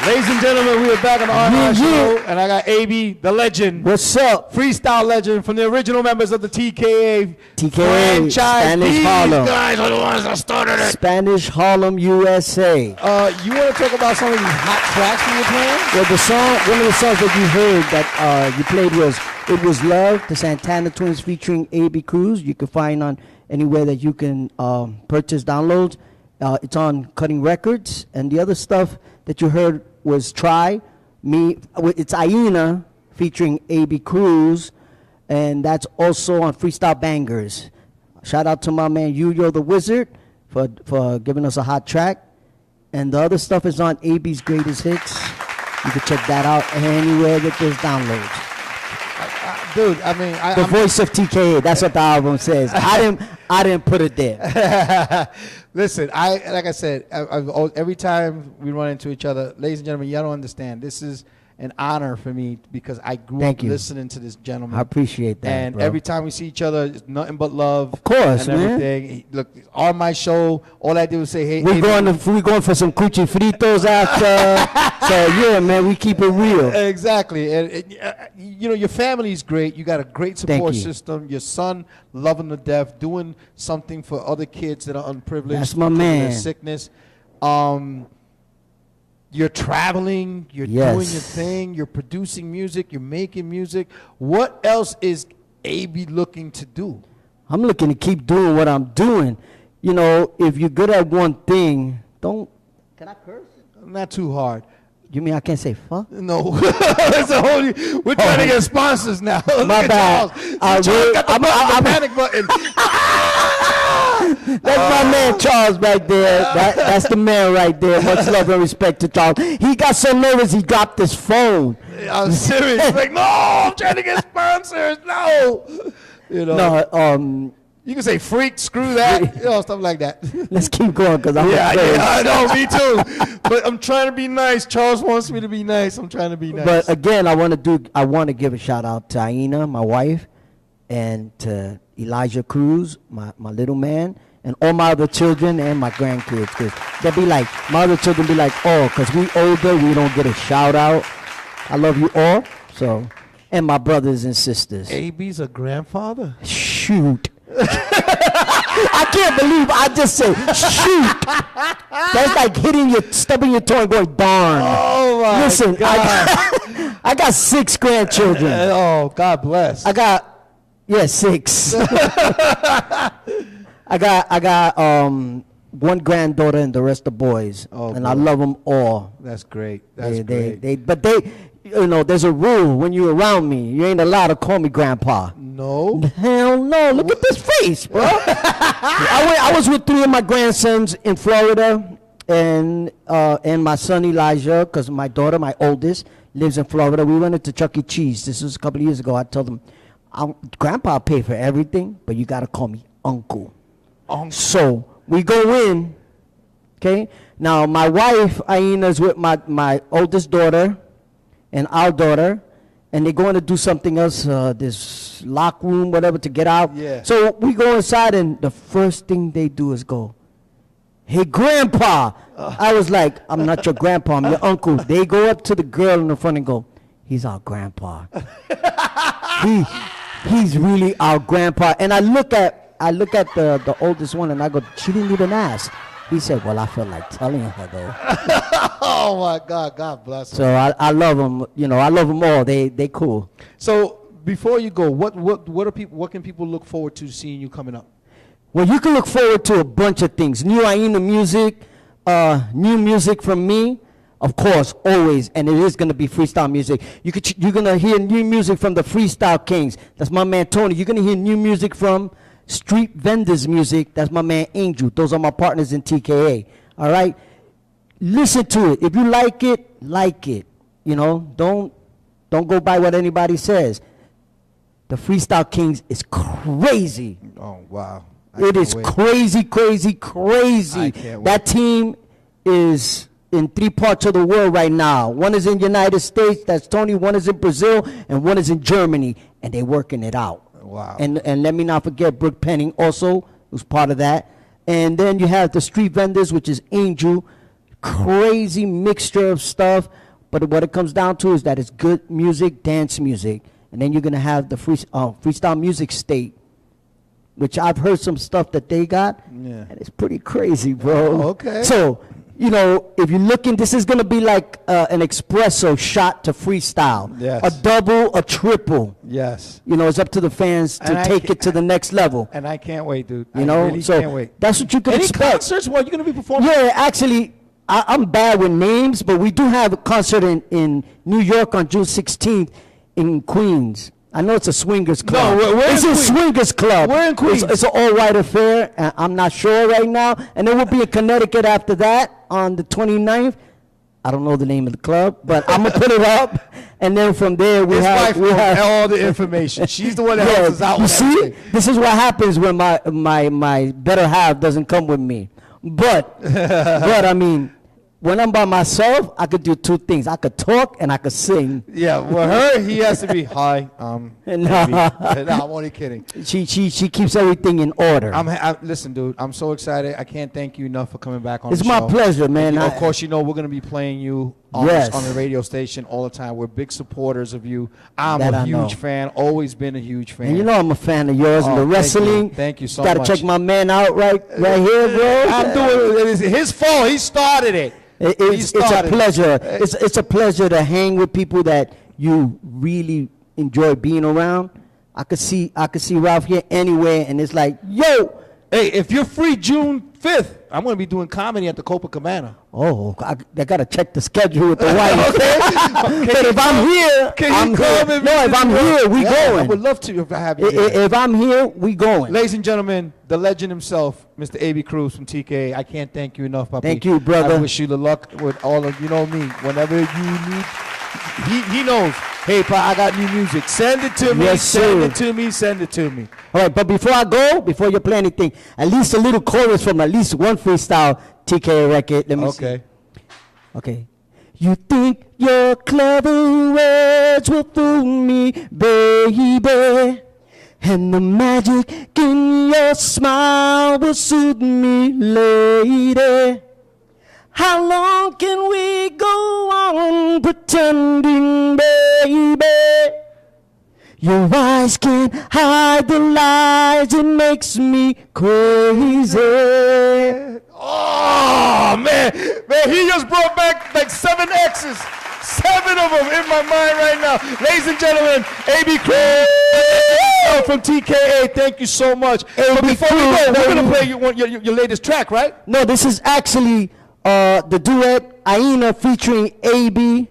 Ladies and gentlemen, we are back on the R&R show, and I got AB, the legend. What's up? Freestyle legend from the original members of the TKA TKA, franchise. Spanish These Harlem. guys are the ones that started it. Spanish Harlem, USA. You want to talk about some of these hot tracks we were playing? Well, the song, one of the songs that you heard that you played was "It Was Love," the Santana Twins featuring A.B. Cruz. You can find on anywhere that you can purchase downloads. It's on Cutting Records, and the other stuff that you heard was "Try Me." It's Aina featuring A.B. Cruz, and that's also on Freestyle Bangers. Shout out to my man Yuyo the Wizard for giving us a hot track. And the other stuff is on AB's Greatest Hits. You can check that out anywhere that there's downloads. Dude, I mean, The voice of TKA. That's what the album says. I didn't put it there. Listen, like I said, every time we run into each other, ladies and gentlemen, y'all don't understand. This is an honor for me because I grew up listening to this gentleman. I appreciate that. And bro. every time we see each other, it's nothing but love. Of course, and man. everything. Look, on my show, all I did was say, "Hey, we going for some cuchi fritos after. So yeah, man, we keep it real. Exactly, and you know your family's great. You got a great support you. system. Your son, loving the deaf, doing something for other kids that are unprivileged. That's my because of their man. sickness. You're traveling. You're Yes. doing your thing. You're producing music. You're making music. What else is AB looking to do? I'm looking to keep doing what I'm doing. You know, if you're good at one thing, don't. Can I curse? Not too hard. You mean I can't say fuck? No, it's a whole, we're trying to get sponsors now. Look My at bad. Charles. Charles got the panic button. That's my man Charles back there. That's the man right there. Much love and respect to Charles. He got so nervous he dropped his phone. I'm serious. He's like, no, I'm trying to get sponsors. No. You know, No, you can say freak, screw that, you know, stuff like that. let's keep going because I'm Yeah, afraid. I know, me too. But I'm trying to be nice. Charles wants me to be nice. I'm trying to be nice. But again, I want to give a shout out to Aina, my wife, and to Elijah Cruz, my little man, and all my other children and my grandkids. Cause they'll be like, my other children be like, oh, because we older, we don't get a shout out. I love you all. So, and my brothers and sisters. AB's a grandfather? Shoot. I can't believe I just said shoot. That's like stubbing your toe and going darn. Oh, my Listen, God. I got 6 grandchildren. Oh, God bless. I got 6. I got one granddaughter and the rest are boys. Oh, and boy. I love them all. That's great. That's They, great. they, you know, there's a rule when you're around me. You ain't allowed to call me grandpa. No. Hell no. Look at this face, bro. I was with 3 of my grandsons in Florida and my son Elijah, because my daughter, my oldest, lives in Florida. We went into Chuck E. Cheese. This was a couple of years ago. I told them, Grandpa pay for everything, but you got to call me uncle. So we go in, okay? Now, my wife, Aina's with my oldest daughter and our daughter, and they're going to do something else, this lock room, whatever, to get out. Yeah. So we go inside, and the first thing they do is go, hey, Grandpa. I was like, I'm not your grandpa, I'm your uncle. They go up to the girl in the front and go, he's our grandpa. He's really our grandpa. And I look at the oldest one, and I go, she didn't even ask. He said, well, I felt like telling her, though. Oh, my God. God bless her. So I love them. You know, I love them all. They cool. So before you go, what can people look forward to seeing you coming up? Well, you can look forward to a bunch of things. New Aina music, new music from me, of course, always, and it is going to be freestyle music. You're going to hear new music from the Freestyle Kings. That's my man Tony. You're going to hear new music from Street Vendors Music. That's my man Angel. Those are my partners in TKA. All right? Listen to it. If you like it, like it. You know, don't go by what anybody says. The Freestyle Kings is crazy. Oh, wow. It is crazy, crazy, crazy. I can't wait. That team is in 3 parts of the world right now. One is in United States, that's Tony. One is in Brazil, and one is in Germany, and they're working it out. Wow. And let me not forget Brooke Penning also, who's part of that. And then you have the Street Vendors, which is Angel. Crazy mixture of stuff. But what it comes down to is that it's good music, dance music. And then you're going to have the Freestyle Music State, which I've heard some stuff that they got. Yeah. And it's pretty crazy, bro. Oh, okay. So, you know, if you're looking, this is going to be like an espresso shot to freestyle. Yes. A double, a triple. Yes. You know, it's up to the fans to And I take ca- it to the next level. And I can't wait, dude. You I know, really so can't wait. that's what you can Any expect. concerts? What, you going to be performing? Yeah, actually, I'm bad with names, but we do have a concert in New York on June 16th in Queens. I know it's a swingers club. we're it's in a Queens. swingers club. We're in Queens. It's an all-white affair. And I'm not sure right now. And it will be in Connecticut after that on the 29th. I don't know the name of the club, but I'm gonna put it up. And then from there we His have wife knows all the information. She's the one that helps us out you with see, everything. this is what happens when my better half doesn't come with me. But I mean, when I'm by myself, I could do two things. I could talk and I could sing. Yeah, with her, he has to be, hi, No. no, I'm only kidding. She keeps everything in order. Listen, dude, I'm so excited. I can't thank you enough for coming back on the It's show. my pleasure, man. Of course, you know we're going to be playing you on, Yes. on the radio station all the time. We're big supporters of you. I'm That a I know. huge fan, always been a huge fan. And you know I'm a fan of yours and Oh, the wrestling. thank you so Gotta much. check my man out right here, bro. I'm doing it. It's his fault. He started it. It's a pleasure. It's a pleasure to hang with people that you really enjoy being around. I could see Ralph here anywhere, and it's like, yo. Hey, if you're free June 5th, I'm going to be doing comedy at the Copacabana. Oh, I gotta check the schedule with the wife. Okay. But if I'm here, Can I'm you come here. and No, visit if I'm me? here, we Yeah, I going. would love to have you here. If I'm here, we going. Ladies and gentlemen, the legend himself, Mr. A.B. Cruz from TK. I can't thank you enough, Papi. Thank you, brother. I wish you the luck with all of, you know me, whenever you need. He knows, hey, Pa, I got new music. Send it to me, Yes, send sir. it to me, send it to me. All right, but before I go, before you play anything, at least a little chorus from at least one freestyle TK record. Let me see. Okay. Okay. You think your clever words will fool me, baby, and the magic in your smile will soothe me, lady. How long can we go on pretending, baby? Your eyes can't hide the lies, it makes me crazy. Oh, man, he just brought back like 7 X's. 7 of them in my mind right now. Ladies and gentlemen, A.B. Cruz from TKA, thank you so much. But before we go, we're going to play your latest track, right? No, this is actually the duet Aina featuring AB.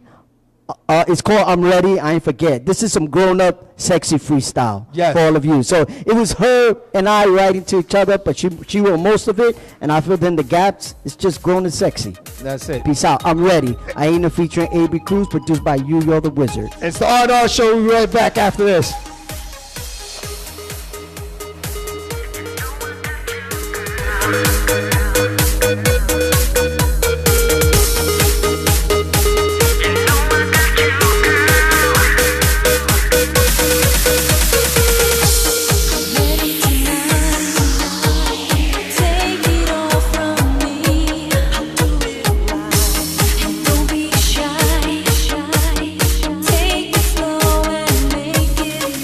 It's called I'm Ready, I Ain't Forget. This is some grown-up, sexy freestyle for all of you. So it was her and I writing to each other, but she wrote most of it, and I filled in the gaps. It's just grown and sexy. That's it. Peace out. I'm Ready. Aina featuring AB Cruz, produced by You, You're the Wizard. It's the R&R Show. We'll be right back after this. Take it all from me. Do it right and don't be shy. Take it slow and make it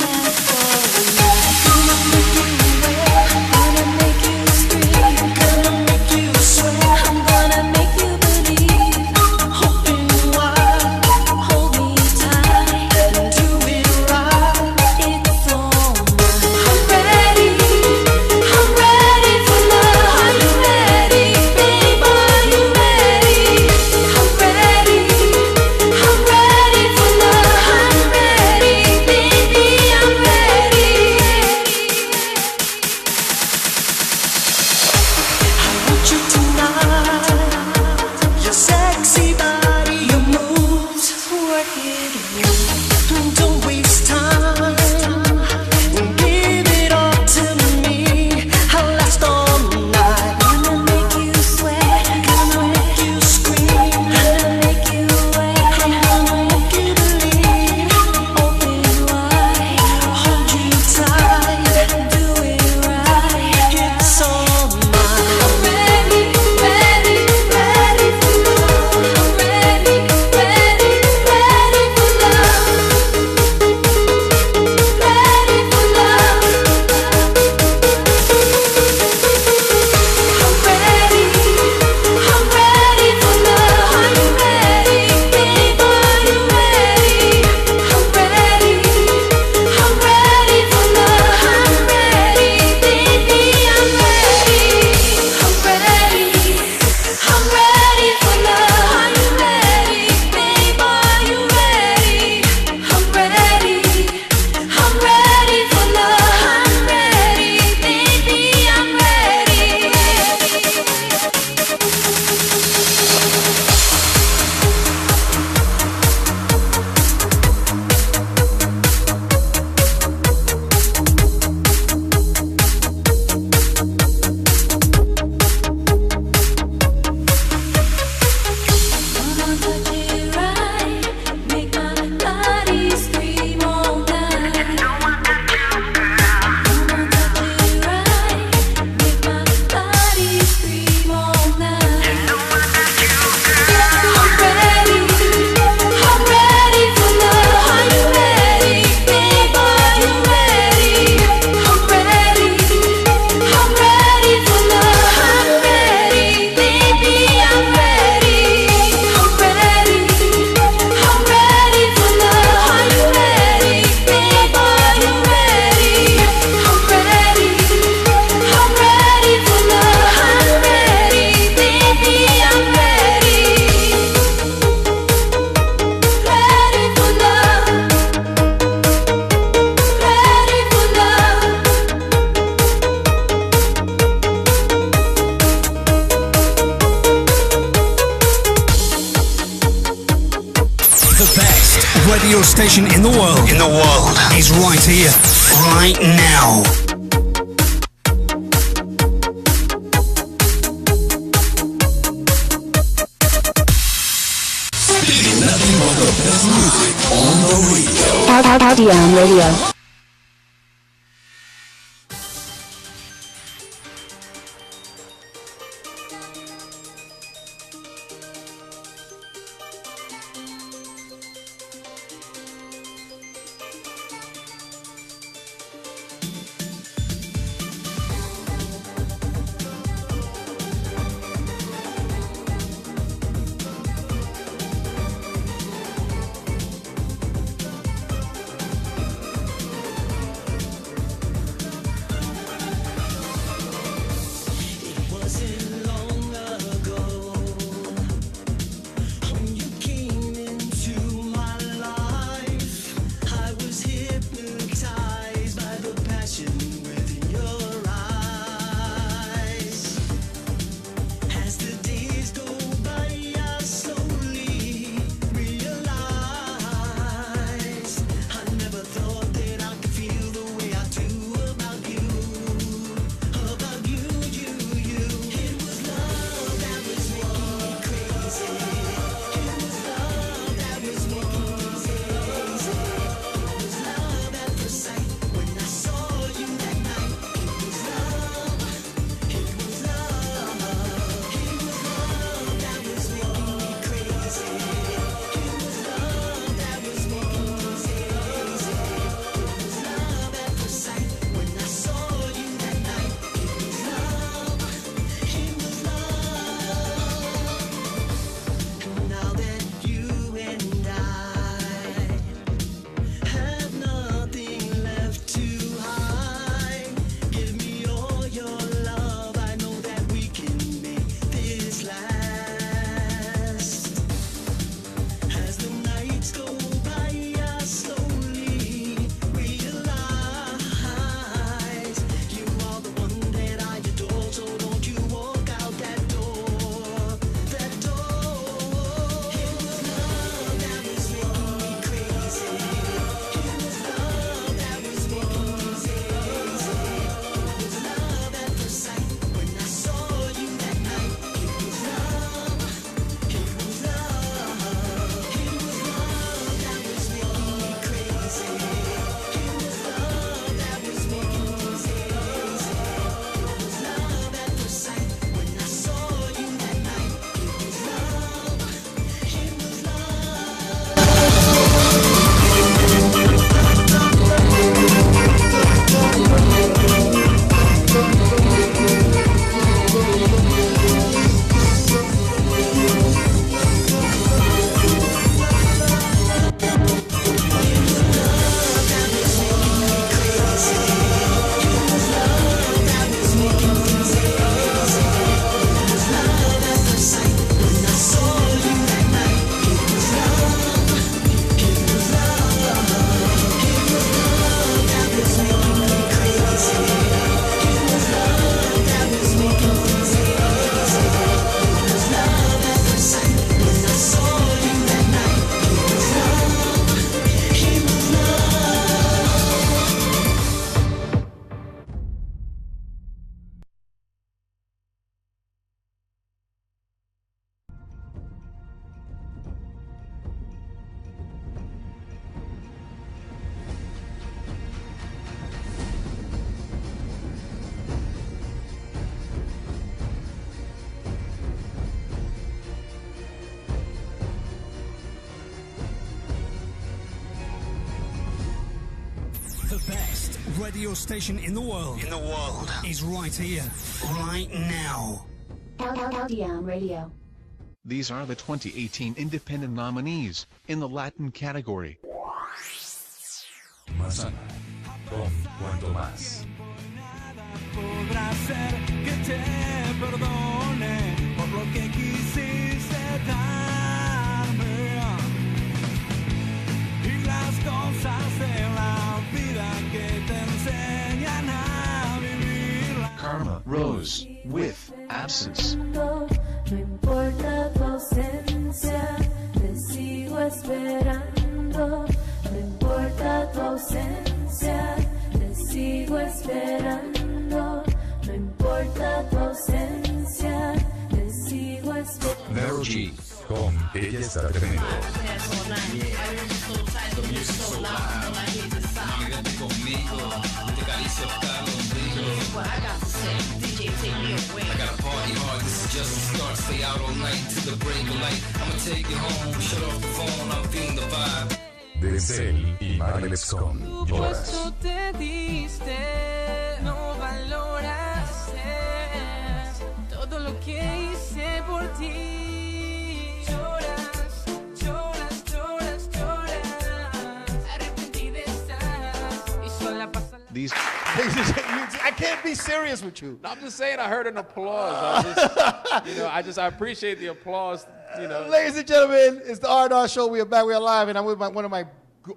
radio station in the world. Is right here, right now. Nothing but the best music on the radio. LDM Radio. The best radio station in the world. Is right here, right now. LDM Radio. These are the 2018 independent nominees in the Latin category. Manzana, con Cuanto Más. Podrá ser que te perdone por lo que quisiste darme y las cosas de la vida que te enseñan a vivir. Karma Rose with Absence. No importa tu ausencia, te sigo esperando. ausencia, te sigo esperando. No importa tu ausencia, te sigo esperando. Vero G con Ella está tremendo. I got a party hard, this is just the start. Stay out all night till the break of light. I'ma take you home, shut off the phone, I'm feeling the vibe. De Cel y Marlex con Lloras. Puesto te diste, no valoras todo lo que hice por ti. Lloras, lloras, lloras, lloras. Arrepentida estás y sola pasa la... These I can't be serious with you. No, I'm just saying I heard an applause. I appreciate the applause. Ladies and gentlemen, it's the R&R Show. We are back. We are live, and I'm with one of my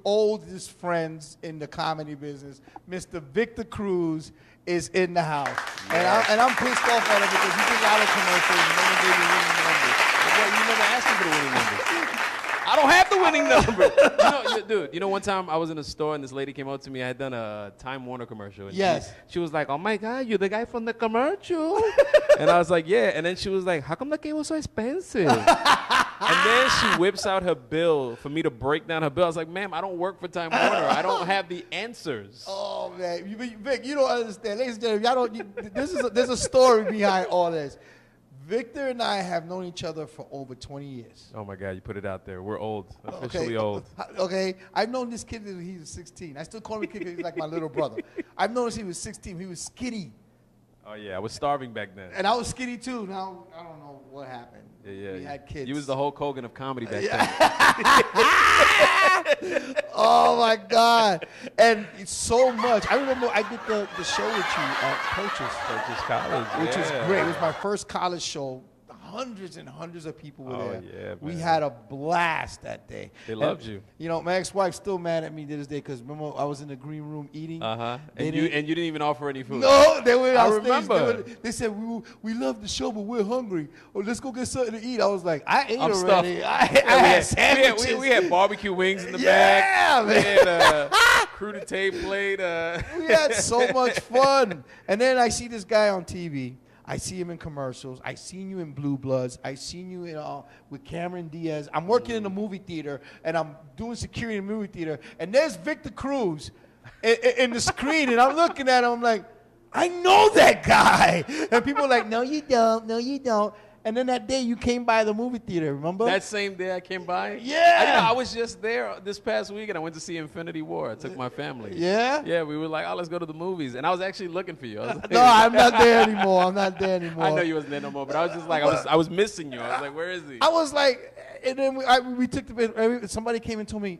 oldest friends in the comedy business, Mr. Victor Cruz, is in the house. Yeah. And I'm pissed off at him because he did a lot of commercials and never gave me winning numbers. Well, you never asked me for the winning number. I don't have the winning number. Dude, one time I was in a store and this lady came up to me. I had done a Time Warner commercial. And Yes. She was like, "Oh my God, you're the guy from the commercial." And I was like, "Yeah." And then she was like, "How come the cake was so expensive?" And then she whips out her bill for me to break down her bill. I was like, "Ma'am, I don't work for Time Warner. I don't have the answers." Oh, man. Vic, you don't understand. Ladies and gentlemen, there's a story behind all this. Victor and I have known each other for over 20 years. Oh my God, you put it out there. We're old, officially old. Okay, I've known this kid since he was 16. I still call him a kid because he's like my little brother. I've known since he was 16. He was skinny. Oh yeah, I was starving back then. And I was skinny too. Now, I don't know what happened. Yeah. We had kids. You was the Hulk Hogan of comedy back then. Oh my God. And it's so much. I remember I did the show with you at Purchase College, which was yeah. great. It was my first college show. Hundreds and hundreds of people were there. Yeah, man. We had a blast that day. They loved you. My ex-wife's still mad at me to this day because remember I was in the green room eating. And you didn't even offer any food. No, they were. I on stage. remember. They said we love the show, but we're hungry. Oh, let's go get something to eat. I was like, I ate I'm already. stuffed. I had sandwiches. We had barbecue wings in the Yeah, back. man. We had crudité plate. We had so much fun. And then I see this guy on TV. I see him in commercials. I seen you in Blue Bloods. I seen you in, with Cameron Diaz. I'm working in a movie theater, and I'm doing security in a movie theater. And there's Victor Cruz in the screen, and I'm looking at him. I'm like, I know that guy. And people are like, no, you don't. No, you don't. And then that day you came by the movie theater, remember? That same day I came by? Yeah. I was just there this past week, and I went to see Infinity War. I took my family. Yeah? Yeah, we were like, let's go to the movies. And I was actually looking for you. I was like, No, I'm not there anymore. I know you wasn't there no more, but I was just like, I was missing you. I was like, where is he? I was like, and then we took somebody came and told me,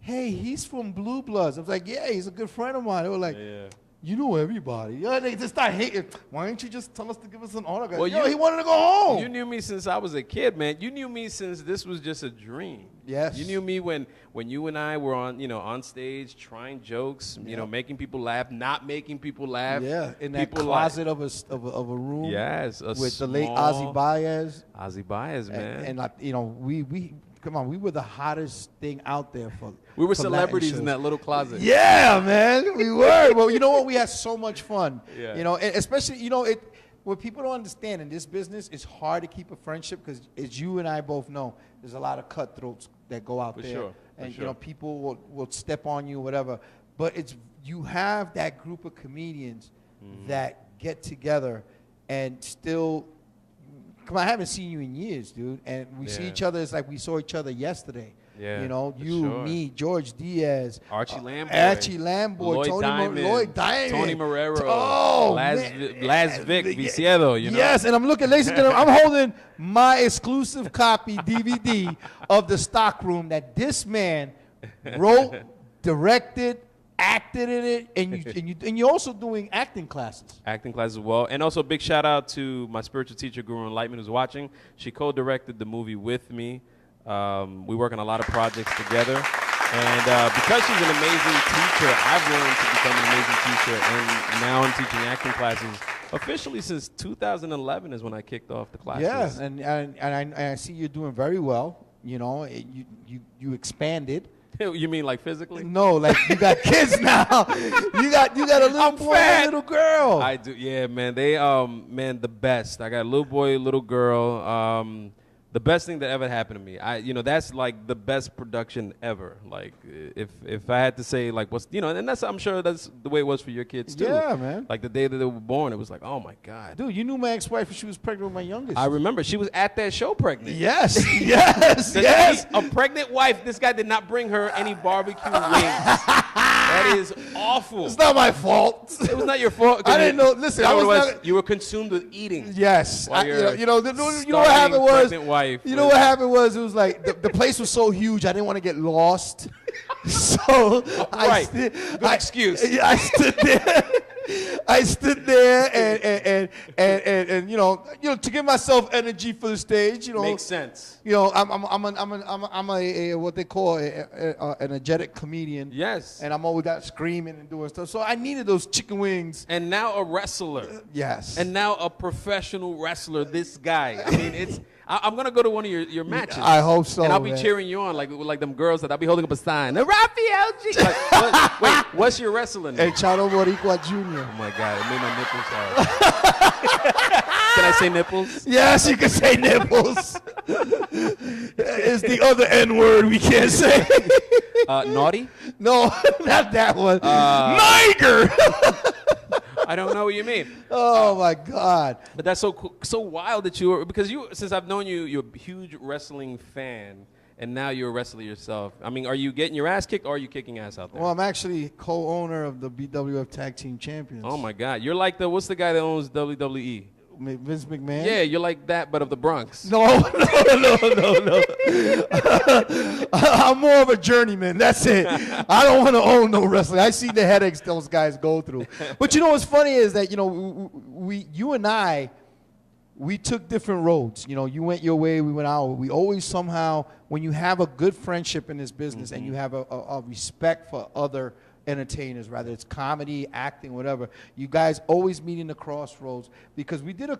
hey, he's from Blue Bloods. I was like, yeah, he's a good friend of mine. They were like, Yeah. you know everybody. Yeah, they just start hating. Why didn't you just tell us to give us an autograph? Well, he wanted to go home. You knew me since I was a kid, man. You knew me since this was just a dream. Yes. You knew me when you and I were on stage trying jokes, making people laugh, not making people laugh. Yeah, in that People closet of a room. Yes, with the late Ozzy Baez. Ozzy Baez, man. And we come on, we were the hottest thing out there for. We were for Latin celebrities shows. in that little closet. Yeah, man, we were. Well, you know what? We had so much fun. Yeah. And especially what people don't understand in this business, it's hard to keep a friendship because, as you and I both know, there's a lot of cutthroats that go out For there, sure, for and sure. people will step on you, whatever. But you have that group of comedians that get together and still. Come on, I haven't seen you in years, dude, and we see each other. It's like we saw each other yesterday. Yeah, you, sure. me, George Diaz, Archie Lamboy, Lloyd Diamond, Tony Marrero, oh, Laz Vic, Viciedo, Yes, and I'm looking, ladies and gentlemen, I'm holding my exclusive copy DVD of The Stockroom that this man wrote, directed, acted in it, and you're also doing acting classes. Acting classes as well. And also big shout out to my spiritual teacher, Guru Enlightenment, who's watching. She co-directed the movie with me. We work on a lot of projects together. And because she's an amazing teacher, I've learned to become an amazing teacher. And now I'm teaching acting classes officially since 2011 is when I kicked off the classes. Yeah, and I see you're doing very well. You expanded. You mean like physically? No, like you got kids now. You got a little boy and a little girl. I do. Yeah, man. They man, the best. I got a little boy, little girl. The best thing that ever happened to me. That's like the best production ever. Like if I had to say like what's and I'm sure that's the way it was for your kids too. Yeah, man. Like the day that they were born, it was like, oh my God. Dude, you knew my ex-wife when she was pregnant with my youngest. I remember she was at that show pregnant. Yes, yes. A pregnant wife. This guy did not bring her any barbecue wings. That is awful. It's not my fault. It was not your fault. I didn't know. Listen, you were consumed with eating. Yes. You know what happened was. Wife what happened was it was like the place was so huge I didn't want to get lost. So excuse. I stood there. I stood there and to give myself energy for the stage. Makes sense. I'm a what they call an energetic comedian. Yes. And I'm always out screaming and doing stuff. So I needed those chicken wings. And now a wrestler. Yes. And now a professional wrestler. This guy. I mean, I'm gonna go to one of your matches. I hope so. And I'll be cheering you on like them girls that I'll be holding up a sign. Rafael G. Wait, what's your wrestling name? El Charo Boricua Jr. Oh my God, it made my nipples hard. Can I say nipples? Yes, you can say nipples. It's the other N word we can't say. Naughty? No, not that one. Niger. I don't know what you mean. Oh my God! But that's so cool, so wild that since I've known you, you're a huge wrestling fan, and now you're a wrestler yourself. I mean, are you getting your ass kicked, or are you kicking ass out there? Well, I'm actually co-owner of the BWF Tag Team Champions. Oh my God, you're like what's the guy that owns WWE? Vince McMahon? Yeah, you're like that, but of the Bronx. No. I'm more of a journeyman. That's it. I don't want to own no wrestling. I see the headaches those guys go through. But what's funny is that, you and I, we took different roads. You went your way, we went our way. We always somehow, when you have a good friendship in this business and you have a respect for other entertainers, whether it's comedy, acting, whatever, you guys always meet in the crossroads because we were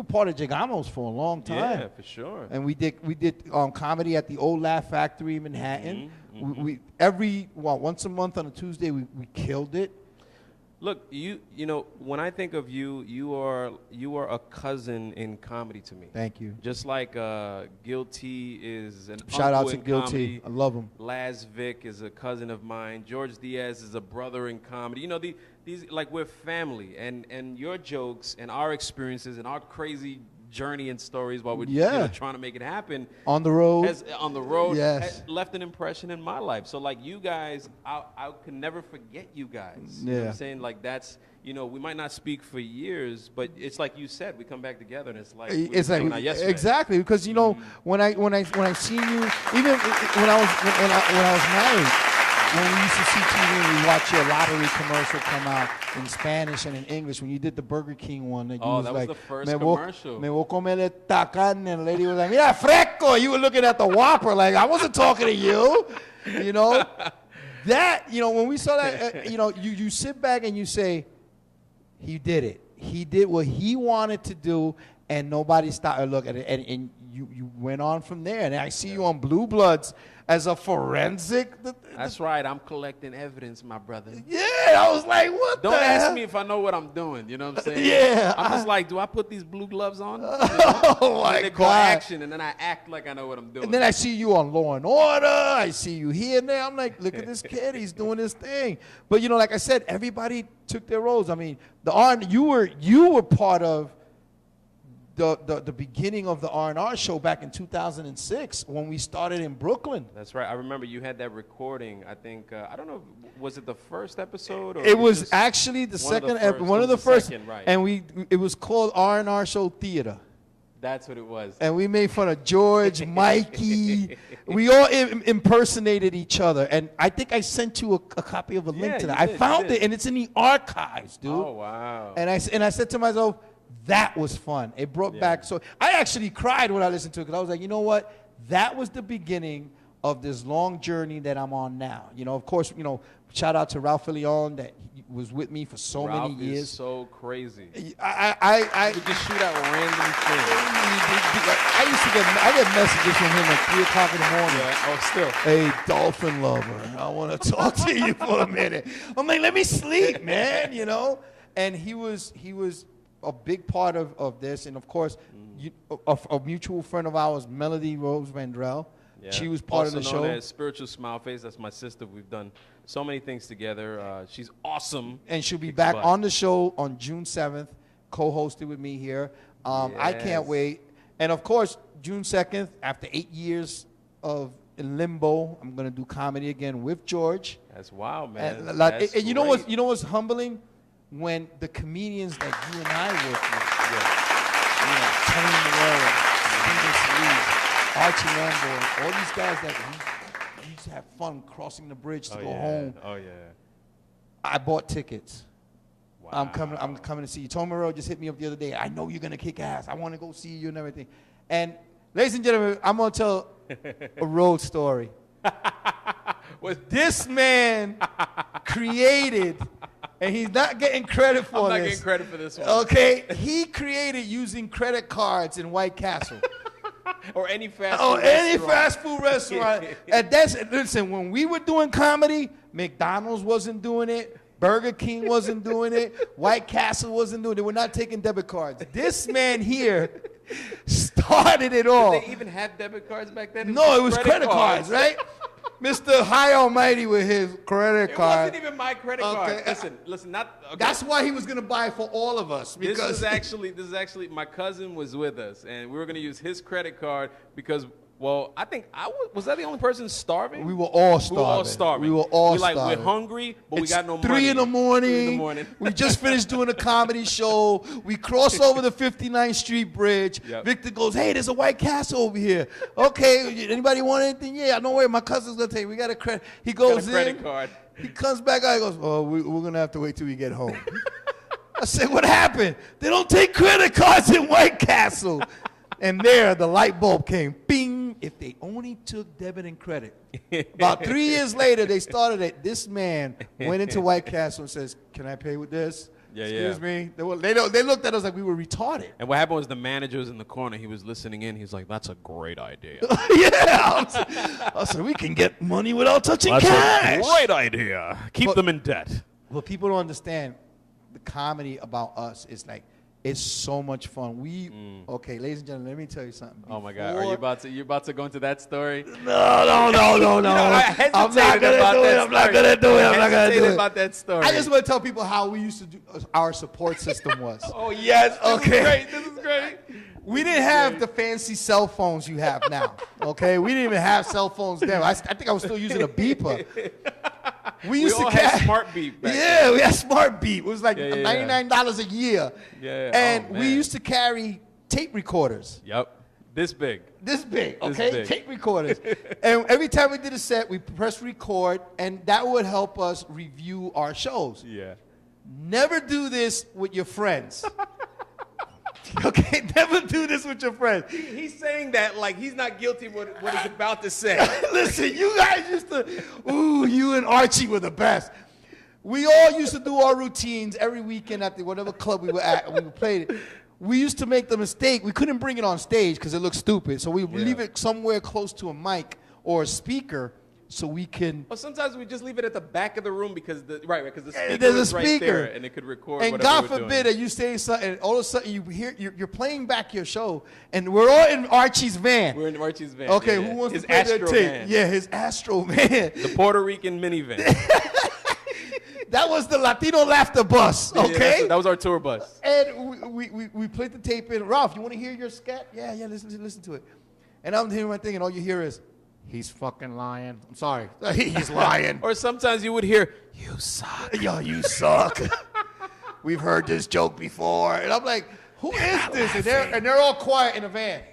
part of Jigamos for a long time. Yeah, for sure. And we did comedy at the old Laugh Factory in Manhattan. We once a month on a Tuesday we killed it. Look, when I think of you, you are a cousin in comedy to me. Thank you. Just like Guilty is an shout uncle out to in Guilty. Comedy. I love him. Laz Vic is a cousin of mine. George Diaz is a brother in comedy. These like we're family, and your jokes and our experiences and our crazy journey and stories while we're trying to make it happen on the road has left an impression in my life. So like you guys, I can never forget you guys. You know what I'm saying? Like that's we might not speak for years, but it's like you said, we come back together and it's like yesterday. Exactly, because when I seen you, even when I was married, when we used to see TV, we watch your lottery commercial come out in Spanish and in English. When you did the Burger King one, that was the first commercial. Me voy comer esta carne, and the lady was like, "Mira, fresco." You were looking at the Whopper like, I wasn't talking to you. That when we saw that, you sit back and you say, he did it. He did what he wanted to do, and nobody stopped. Look at it, and you went on from there. And I see you on Blue Bloods as a forensic. That's right. I'm collecting evidence, my brother. Yeah, I was like, what Don't ask me if I know what I'm doing. You know what I'm saying? Yeah. I'm just like, do I put these blue gloves on? Oh, my they God. call action, and then I act like I know what I'm doing. And then I see you on Law and Order. I see you here and there. I'm like, look at this kid. He's doing his thing. But, like I said, everybody took their roles. I mean, you were part of the beginning of the R&R show back in 2006 when we started in Brooklyn. That's right. I remember you had that recording. I think I don't know. Was it the first episode? Or it was actually the second episode. One of the first. Right. And it was called R&R Show Theater. That's what it was. And we made fun of George, Mikey. We all impersonated each other. And I think I sent you a copy of a link to that. I found it, and it's in the archives, dude. Oh, wow. And I said to myself, that was fun. It brought back. So I actually cried when I listened to it because I was like, you know what? That was the beginning of this long journey that I'm on now. Of course, shout out to Ralph Leon that he was with me for so Ralph many years. is so crazy. I We just shoot out random things. I get messages from him at 3 o'clock in the morning. Yeah. Oh, still. Hey, dolphin lover, I want to talk to you for a minute. I'm like, let me sleep, man, And he was a big part of this. And, of course, a mutual friend of ours, Melody Rose Vandrell, Yeah. she was part also of the known show. as Spiritual Smile Face. That's my sister. We've done so many things together. She's awesome. And she'll be back on the show on June 7th, co-hosted with me here. I can't Yes. wait. And, of course, June 2nd, after 8 years of in limbo, I'm going to do comedy again with George. That's wild, man. And, That's and you great. know what's humbling? When the comedians that you and I work with, Tony Morello, Steven Cerise, Archie Lambo, all these guys that we used to have fun crossing the bridge to go home. Oh, yeah. I bought tickets. Wow. I'm coming to see you. Tony Morello just hit me up the other day. I know you're going to kick ass. I want to go see you and everything. And, ladies and gentlemen, I'm going to tell a road story. This man created, and he's not getting credit for I'm not this. getting credit for this one. Okay, he created using credit cards in White Castle. Or any fast food Any restaurant. fast food restaurant. And listen, when we were doing comedy, McDonald's wasn't doing it. Burger King wasn't doing it. White Castle wasn't doing it. They were not taking debit cards. This man here started it all. Did they even have debit cards back then? No, it was credit cards, right? Mr. High Almighty with his credit card. It wasn't even my credit card. Listen, not. Okay. That's why he was gonna buy for all of us. Because This is actually my cousin was with us, and we were gonna use his credit card because, well, I think was that the only person starving? we were all starving. We were all starving. We were all We're starving. We're hungry, but we It's got no 3 money. in the morning. 3 in the morning. We just finished doing a comedy show. We cross over the 59th Street Bridge. Yep. Victor goes, "Hey, there's a White Castle over here." Okay, anybody want anything? Yeah, don't worry, my cousin's gonna take. We got a credit. He goes Got a credit in. card. He comes back out. He goes, "Oh, we're gonna have to wait till we get home." I said, "What happened? They don't take credit cards in White Castle." And there, the light bulb came. Bing! If they only took debit and credit. About 3 years later, they started it. This man went into White Castle and says, "Can I pay with this?" Yeah, Excuse yeah. me. They looked at us like we were retarded. And what happened was the manager was in the corner. He was listening in. He's like, "That's a great idea. Yeah. I said, we can get money without touching That's cash. a great idea. Keep them in debt." What people don't understand, the comedy about us is like, it's so much fun. Okay, ladies and gentlemen, let me tell you something. Oh my God! Are you about to go into that story? No. I hesitated I'm not gonna do it. about that story. I just want to tell people how we used to do our support system was. Oh yes. Okay. This is great. We didn't have the fancy cell phones you have now. Okay, we didn't even have cell phones then. I think I was still using a beeper. We used all to had Smart Beat back Yeah, we had Smart Beat. It was like Yeah. $99 a year. Yeah. And Oh, we man. used to carry tape recorders. Yep. This big. This big, This okay? big. Tape recorders. And every time we did a set, we press record, and that would help us review our shows. Yeah. Never do this with your friends. Okay, never do this with your friends. He's saying that like he's not guilty of what he's about to say. Listen, you guys used to, you and Archie were the best. We all used to do our routines every weekend at whatever club we were at, and we played it. We used to make the mistake. We couldn't bring it on stage because it looked stupid. So we leave it somewhere close to a mic or a speaker so we can. Or sometimes we just leave it at the back of the room because the speaker There's a is right speaker. there and it could record. And whatever God we're forbid doing. that you say something, and all of a sudden you hear you're playing back your show, and we're all in Archie's van. We're in Archie's van. Okay, yeah. who wants His to play their Astro tape? van. Yeah, his Astro van. The Puerto Rican minivan. That was the Latino laughter bus. Yeah, Okay, that was our tour bus. and we played the tape in. Ralph, you want to hear your scat? Yeah, listen to it. And I'm hearing my thing, and all you hear is, "He's fucking lying." I'm sorry, he's lying. Or sometimes you would hear, "You suck." Yo, you suck. We've heard this joke before, and I'm like, who is this? And they're all quiet in the van.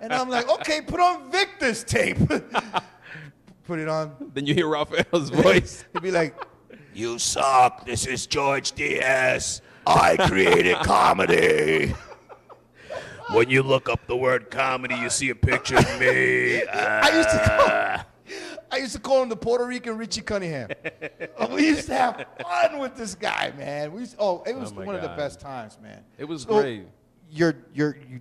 And I'm like, okay, put on Victor's tape. Put it on. Then you hear Raphael's voice. He'd be like, "You suck. This is George Diaz. I created comedy." When you look up the word comedy, you see a picture of me. I used to call him the Puerto Rican Richie Cunningham. We used to have fun with this guy, man. It was one of the best times, man. It was great. You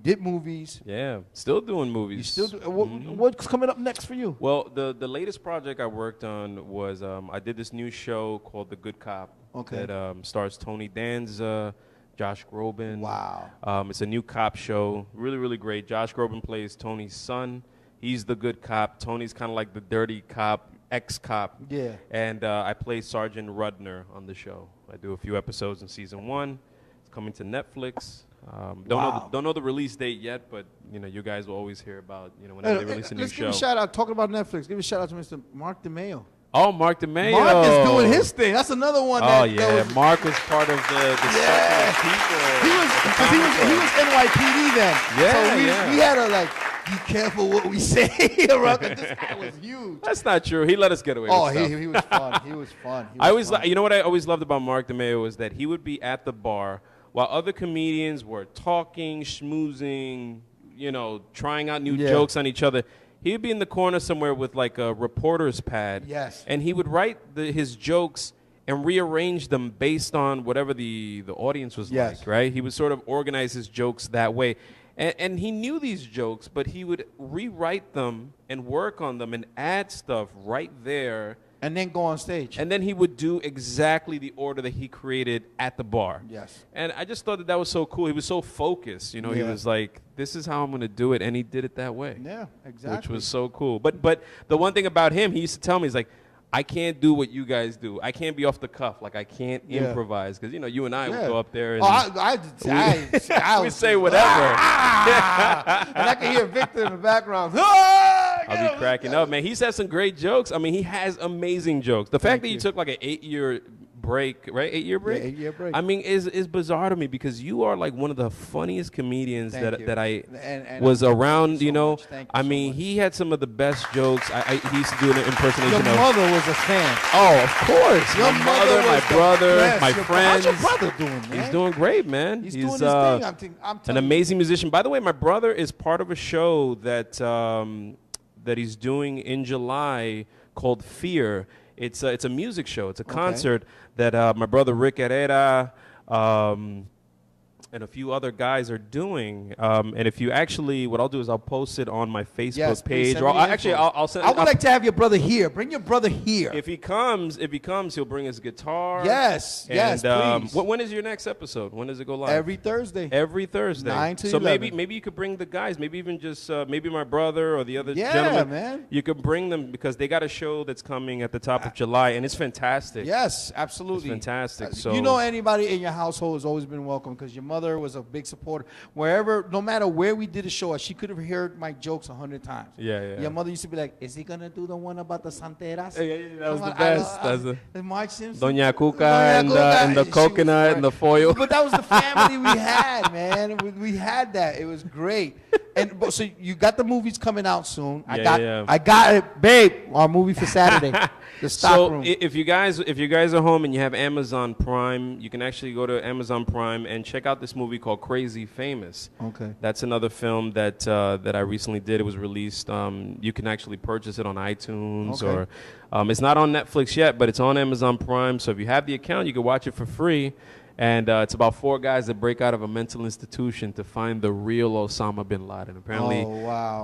did movies. Yeah, still doing movies. You still do. What's coming up next for you? Well, the latest project I worked on was I did this new show called The Good Cop. Okay. That stars Tony Danza, Josh Groban. Wow. It's a new cop show. Really, really great. Josh Groban plays Tony's son. He's the good cop. Tony's kind of like the dirty cop, ex-cop. Yeah. And I play Sergeant Rudner on the show. I do a few episodes in season 1. It's coming to Netflix. Don't know the release date yet, but you guys will always hear about whenever they release a new show. Let's give a shout out. Talking about Netflix, give a shout out to Mr. Mark DeMeo. Oh, Mark DeMeo. Mark is doing his thing. That's another one. Mark was part of the Succulent People. He was NYPD then. Yeah, so we had to be careful what we say around. This guy was huge. That's not true. He let us get away with stuff. He was fun. He was fun. You know what I always loved about Mark DeMeo was that he would be at the bar while other comedians were talking, schmoozing, trying out new jokes on each other. He would be in the corner somewhere with like a reporter's pad. Yes. And he would write his jokes and rearrange them based on whatever the audience was like, right? He would sort of organize his jokes that way. And he knew these jokes, but he would rewrite them and work on them and add stuff right there. And then go on stage. And then he would do exactly the order that he created at the bar. Yes. And I just thought that was so cool. He was so focused. He was like, this is how I'm going to do it. And he did it that way. Yeah, exactly. Which was so cool. But the one thing about him, he used to tell me, he's like, I can't do what you guys do. I can't be off the cuff. Like, I can't improvise. Because, you and I would go up there and I we say whatever. And I can hear Victor in the background. I'll be cracking up, man. He's had some great jokes. I mean, he has amazing jokes. The fact that you took like an 8-year break, right? 8-year break? Yeah, 8-year break. I mean, is bizarre to me because you are like one of the funniest comedians that I and was around, I mean, he had some of the best jokes. He used to do an impersonation Your of... mother was a fan. Oh, of course. Your my mother mother, my was the brother, best. my friends. How's your brother doing, man? He's doing great, man. He's doing his thing. I'm an amazing musician. By the way, my brother is part of a show that he's doing in July called Fear. It's a music show. It's a concert that my brother Rick Herrera and a few other guys are doing. And if you actually, what I'll do is I'll post it on my Facebook page. Or I'll send. I would like to have your brother here. Bring your brother here. If he comes, he'll bring his guitar. Yes, and, please. When is your next episode? When does it go live? Every Thursday. Every Thursday. 9 to so 11. maybe you could bring the guys. Maybe even just maybe my brother or the other Yeah, gentleman. man. You could bring them because they got a show that's coming at the top of July, and it's fantastic. Yes, absolutely. It's fantastic. So anybody in your household has always been welcome because your mother was a big supporter. Wherever, no matter where we did a show, she could have heard my jokes 100 times. Yeah. Your mother used to be like, "Is he gonna do the one about the santeras?" Yeah, that was the best. That's the Marge Simpson. Doña Cuca and the coconut and the foil. But that was the family we had, man. We had that. It was great. So you got the movies coming out soon. I got it, babe. Our movie for Saturday. The stock room. If you guys are home and you have Amazon Prime, you can actually go to Amazon Prime and check out this movie called Crazy Famous. Okay. That's another film that I recently did. It was released. You can actually purchase it on iTunes or it's not on Netflix yet, but it's on Amazon Prime. So if you have the account, you can watch it for free. And it's about 4 guys that break out of a mental institution to find the real Osama bin Laden. Apparently,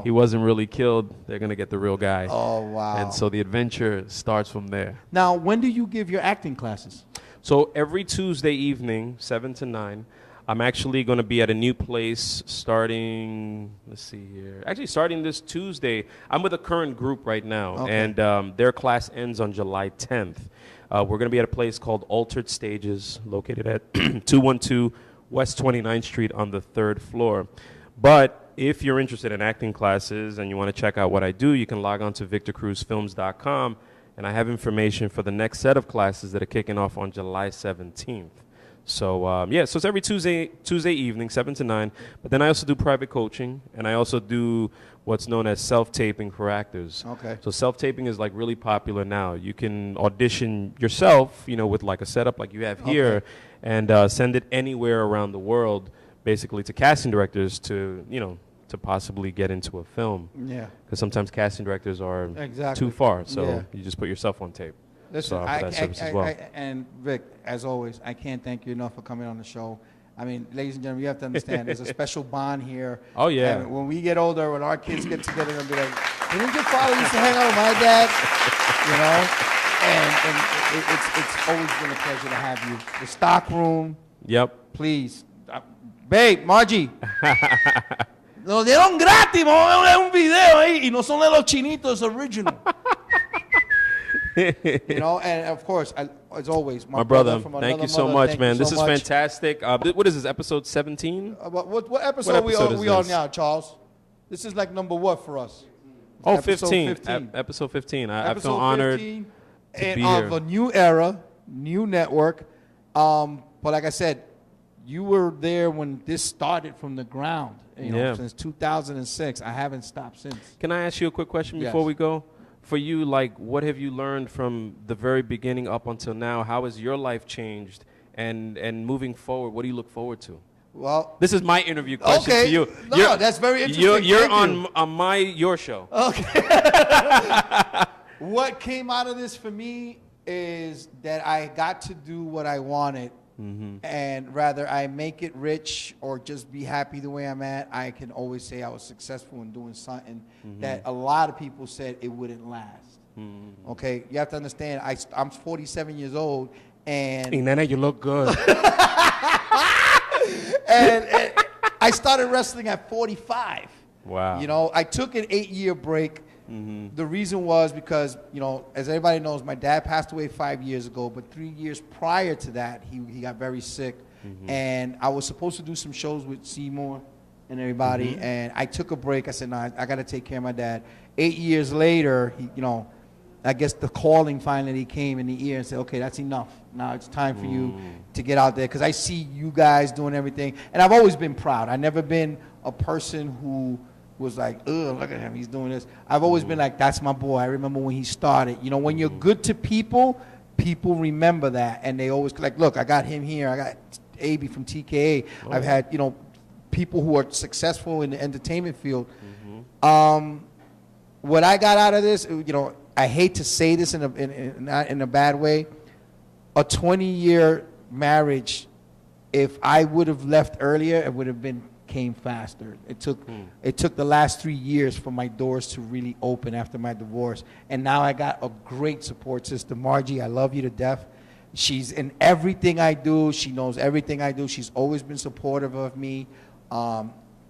he wasn't really killed. They're going to get the real guy. Oh, wow. And so the adventure starts from there. Now, when do you give your acting classes? So every Tuesday evening, 7 to 9, I'm actually going to be at a new place starting, starting this Tuesday. I'm with a current group right now, and their class ends on July 10th. We're going to be at a place called Altered Stages, located at 212 West 29th Street on the 3rd floor. But if you're interested in acting classes and you want to check out what I do, you can log on to victorcruzfilms.com, and I have information for the next set of classes that are kicking off on July 17th. So, so it's every Tuesday evening, 7 to 9. But then I also do private coaching, and I also do what's known as self-taping for actors. Okay. So self-taping is like really popular now. You can audition yourself, with like a setup like you have here, and send it anywhere around the world. basically to casting directors to, you know, to possibly get into a film. Yeah. Because sometimes casting directors are Exactly. too far, so Yeah. you just put yourself on tape. Listen, So I offer that service as well. and Vic, as always, I can't thank you enough for coming on the show. I mean, ladies and gentlemen, you have to understand there's a special bond here. Oh, yeah. And when we get older, when our kids get together, they'll be like, didn't your father used to hang out with my dad? You know? And it's always been a pleasure to have you. The stock room, Yep. please. Babe, Margie. Nos dieron gratis, vamos a ver un video ahí y no son de los chinitos original. You know, and of course, as always, My brother, from thank another you so mother, much, thank man. you This so is much. fantastic. What is this, episode 17? What episode we episode is on this? now, Charles? This is like number what for us? Oh, Episode 15. 15. Episode 15. I feel Episode honored 15, to and be of here. a new era, new network. But like I said, you were there when this started from the ground. You know, Yeah. since 2006. I haven't stopped since. Can I ask you a quick question Yes. before we go? For you, like, what have you learned from the very beginning up until now? How has your life changed? And moving forward, what do you look forward to? Well, This is my interview question okay. to you. No, that's very interesting. You're Thank on your show. What came out of this for me is that I got to do what I wanted. And rather I make it rich or just be happy the way I'm at, I can always say I was successful in doing something that a lot of people said it wouldn't last. Okay, you have to understand, I'm 47 years old, and Nana, you look good. and I started wrestling at 45. Wow. You know, I took an 8-year break. The reason was because, you know, as everybody knows, my dad passed away 5 years ago, but 3 years prior to that, he got very sick. And I was supposed to do some shows with Seymour and everybody, and I took a break. I said, no, I got to take care of my dad. 8 years later, you know, I guess the calling finally came in the ear and said, okay, that's enough. Now it's time for you to get out there, because I see you guys doing everything. And I've always been proud. I've never been a person who was like, ugh, look at him, he's doing this. I've always been like, that's my boy. I remember when he started. You know, when you're good to people, people remember that. And they always like, look, I got him here. I got AB from TKA. I've had, you know, people who are successful in the entertainment field. What I got out of this, you know, I hate to say this not in a bad way, a 20-year marriage, if I would have left earlier, it would have came faster. It took the last 3 years for my doors to really open after my divorce. And now I got a great support system. Margie, I love you to death. She's in everything I do. She knows everything I do. She's always been supportive of me.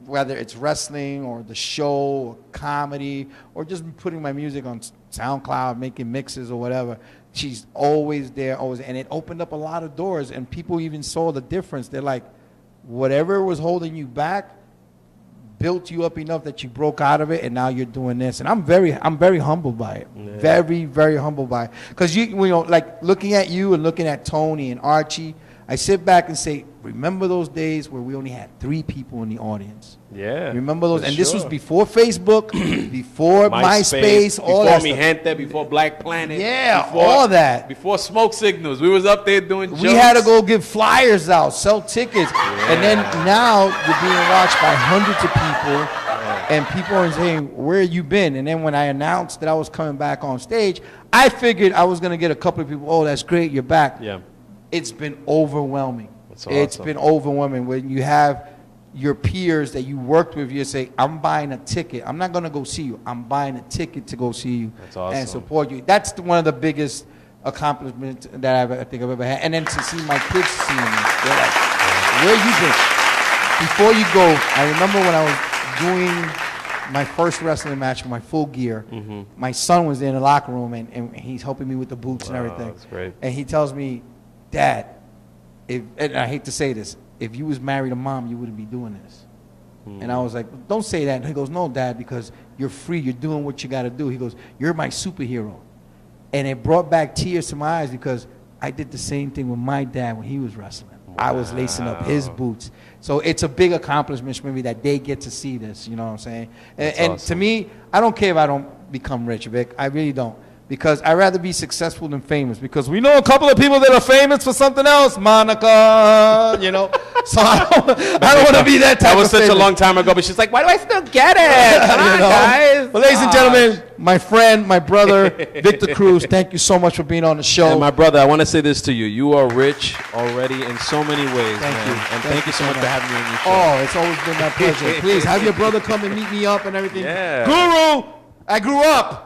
Whether it's wrestling or the show or comedy or just putting my music on SoundCloud, making mixes or whatever. She's always there, always. And it opened up a lot of doors, and people even saw the difference. They're like, whatever was holding you back built you up enough that you broke out of it, and now you're doing this. And I'm very humbled by it. Yeah. Very, very humbled by it. Because you know, like looking at you and looking at Tony and Archie, I sit back and say, remember those days where we only had 3 people in the audience? Yeah. Remember those? for And this sure. was before Facebook, before MySpace, all that Before Mi stuff. Gente, before Black Planet. Yeah, before, all that. Before Smoke Signals. We was up there doing jokes. We had to go give flyers out, sell tickets. And then now you're being watched by hundreds of people, and people are saying, where you been? And then when I announced that I was coming back on stage, I figured I was going to get a couple of people, oh, that's great, you're back. Yeah. It's been overwhelming. That's It's awesome. been overwhelming when you have your peers that you worked with. You say, I'm buying a ticket. I'm not going to go see you. I'm buying a ticket to go see you. That's awesome. And support you. That's one of the biggest accomplishments that I think I've ever had. And then to see my kids seeing me. They're like, where you been? Before you go, I remember when I was doing my first wrestling match with my full gear, my son was in the locker room, and he's helping me with the boots and everything. That's great. And he tells me, Dad, and I hate to say this, if you was married to Mom, you wouldn't be doing this. And I was like, don't say that. And he goes, no, Dad, because you're free. You're doing what you got to do. He goes, you're my superhero. And it brought back tears to my eyes because I did the same thing with my dad when he was wrestling. I was lacing up his boots. So it's a big accomplishment for me that they get to see this, you know what I'm saying? And awesome. to me, I don't care if I don't become rich, Vic. I really don't. Because I'd rather be successful than famous. Because we know a couple of people that are famous for something else, Monica, you know. So I don't want to be that type That was of such a famous. long time ago, but she's like, why do I still get it? Come on, You know? guys. Well, ladies and gentlemen, my friend, my brother, Victor Cruz, thank you so much for being on the show. And my brother, I want to say this to you. You are rich already in so many ways, Thank man. you. And thank you so much for having me on your show. Oh, it's always been my pleasure. Please have your brother come and meet me up and everything. Yeah. Guru, I grew up.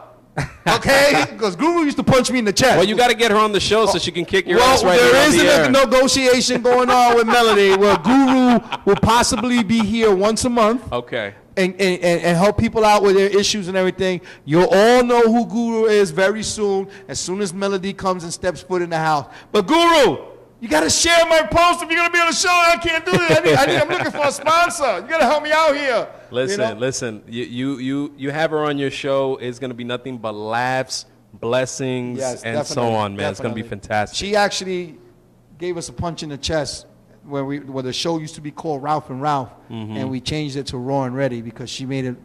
Okay? Because Guru used to punch me in the chest. Well, you got to get her on the show so she can kick your Well, ass right there here on is the air. a negotiation going on with Melody where Guru will possibly be here once a month Okay. and help people out with their issues and everything. You'll all know who Guru is very soon as Melody comes and steps foot in the house. But Guru, you got to share my post if you're going to be on the show. I can't do this. I'm looking for a sponsor. You got to help me out here. Listen. You have her on your show. It's going to be nothing but laughs, blessings, Yes, and so definitely, on, man. It's going to be definitely. fantastic. She actually gave us a punch in the chest where the show used to be called Ralph and Ralph, and we changed it to Raw and Ready because she made it.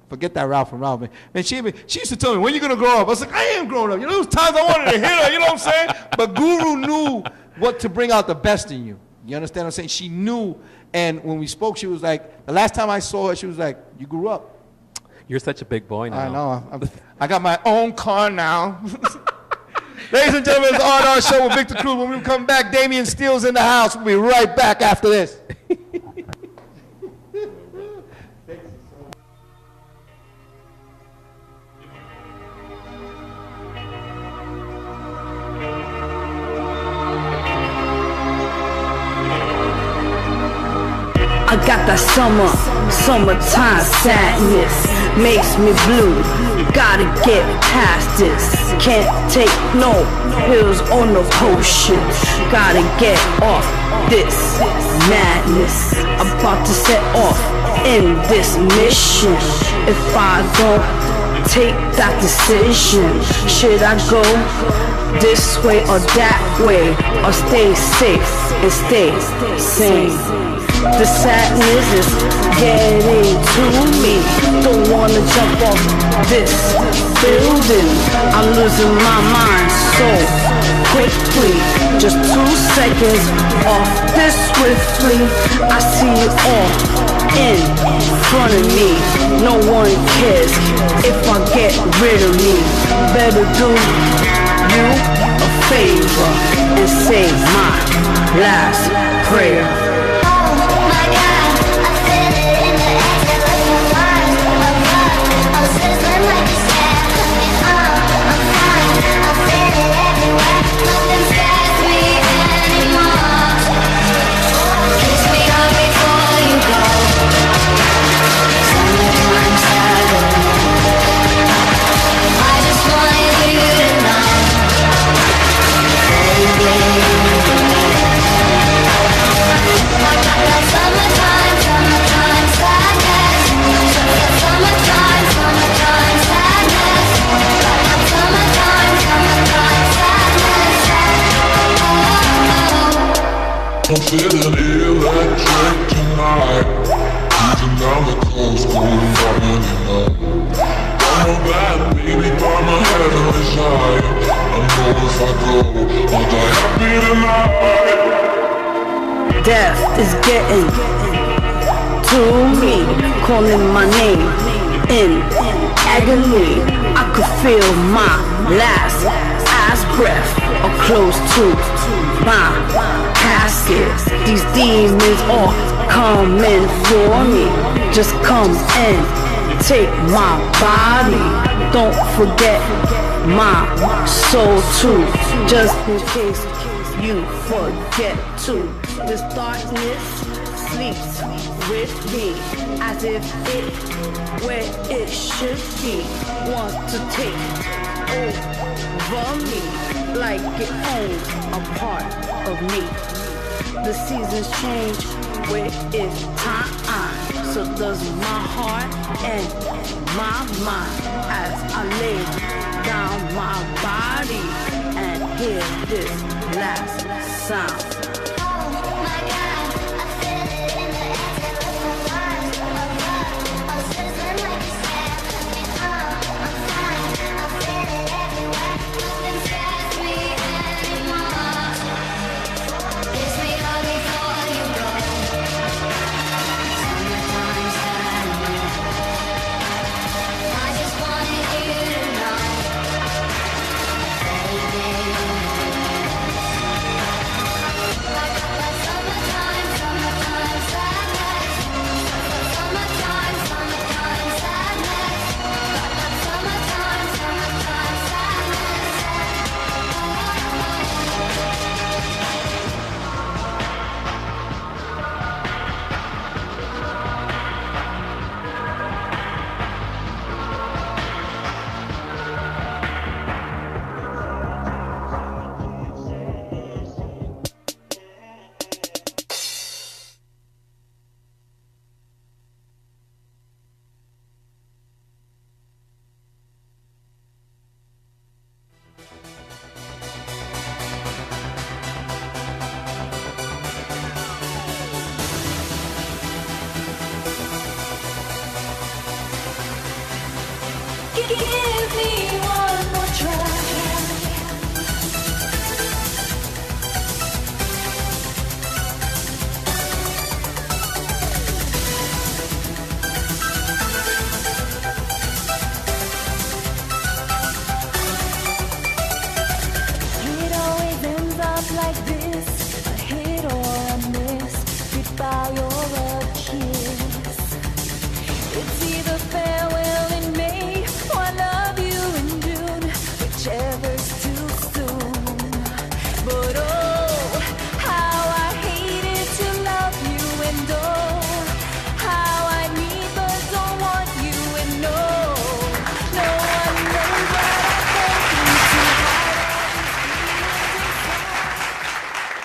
Forget that Ralph and Ralph, man. And she used to tell me, when you gonna grow up? I was like, I am growing up. You know, those times I wanted to hit her. You know what I'm saying? But Guru knew what to bring out the best in you. You understand what I'm saying? She knew. And when we spoke, she was like, the last time I saw her, she was like, you grew up. You're such a big boy now. I know. I got my own car now. Ladies and gentlemen, it's on our show with Victor Cruz. When we come back, Damian Steele's in the house. We'll be right back after this. I got that summertime sadness, makes me blue. Gotta get past this. Can't take no pills or no potions. Gotta get off this madness. About to set off in this mission. If I don't take that decision, should I go this way or that way, or stay safe and stay sane? The sadness is getting to me. Don't wanna jump off this building. I'm losing my mind so quickly. Just 2 seconds off this swiftly. I see it all in front of me. No one cares if I get rid of me. Better do you a favor and say my last prayer. I'm feeling electric tonight. Even now the cold's going running up. I'm a bad baby, but my head is high. I know if I go, I'll die happy tonight. Death is getting to me, calling my name in agony. I could feel my last breath or close to my casket. These demons all coming for me. Just come and take my body. Don't forget my soul too. Just in case you forget to. This darkness sleeps with me as if it where it should be. Wants to take over me like it owns a part of me. The seasons change where it's time. So does my heart and my mind as I lay down my body and hear this last sound. Give me one more try. It always ends up like this, a hit or a miss, goodbye or a kiss. It's either farewell in May or I love you in June, whichever's too soon. But oh, how I hated to love you, and oh, how I need but don't want you, and no, no one knows what I've been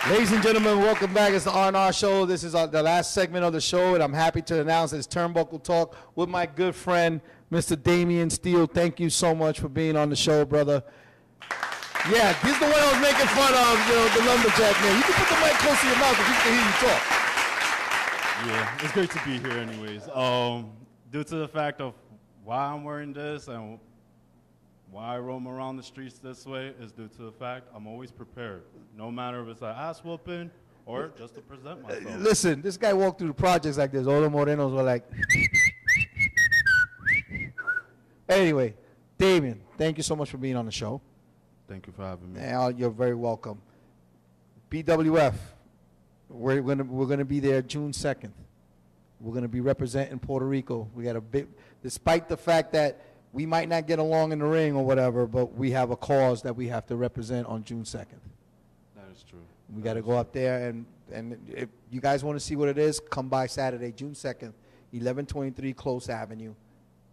through. Ladies and gentlemen, welcome back. It's the R&R Show. This is the last segment of the show, and I'm happy to announce it's Turnbuckle Talk with my good friend, Mr. Damian Steele. Thank you so much for being on the show, brother. Yeah, he's the one I was making fun of, the lumberjack man. You can put the mic close to your mouth if people can hear you talk. Yeah, it's great to be here anyways. Due to the fact of why I'm wearing this and why I roam around the streets this way is due to the fact I'm always prepared. No matter if it's an ass whooping or just to present myself. Listen, this guy walked through the projects like this. All the Morenos were like. Anyway, Damian, thank you so much for being on the show. Thank you for having me. You're very welcome. BWF, we're gonna be there June 2nd. We're gonna be representing Puerto Rico. We got a big, despite the fact that we might not get along in the ring or whatever, but we have a cause that we have to represent on June 2nd. That is true. We got to go up there, and if you guys want to see what it is, come by Saturday, June 2nd, 1123 Close Avenue,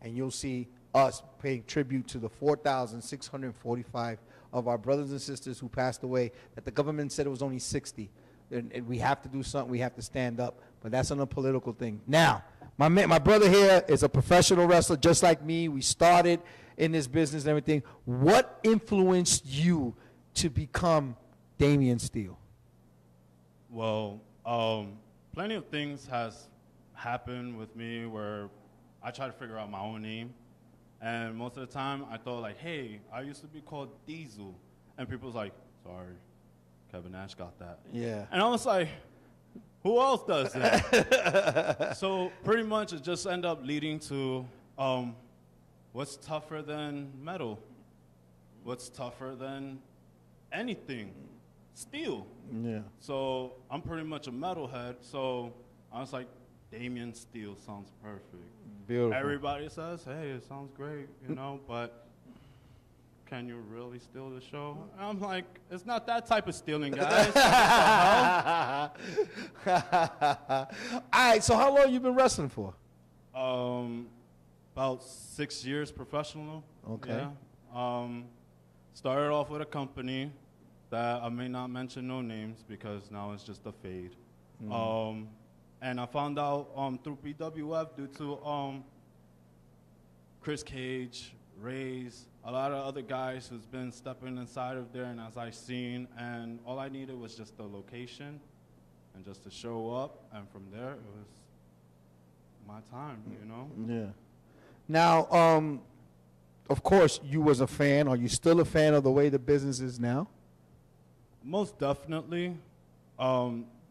and you'll see us paying tribute to the 4,645 of our brothers and sisters who passed away, that the government said it was only 60. And we have to do something. We have to stand up. But that's on a political thing. Now, my brother here is a professional wrestler just like me. We started in this business and everything. What influenced you to become Damian Steele? Well, plenty of things has happened with me where I try to figure out my own name. And most of the time, I thought like, hey, I used to be called Diesel. And people was like, sorry, Kevin Nash got that. Yeah. And I was like, who else does that? So pretty much it just ended up leading to what's tougher than metal? What's tougher than anything? Steel. Yeah. So I'm pretty much a metalhead. So I was like, Damian Steele sounds perfect. Beautiful. Everybody says, hey, it sounds great, but can you really steal the show? And I'm like, it's not that type of stealing, guys. All right, so how long you been wrestling for? About 6 years professional. Okay. Yeah. Started off with a company that I may not mention no names because now it's just a fade. And I found out through BWF due to Chris Cage, Ray's, a lot of other guys who's been stepping inside of there, and as I seen, and all I needed was just the location and just to show up, and from there it was my time, Yeah. Now, of course, you was a fan. Are you still a fan of the way the business is now? Most definitely.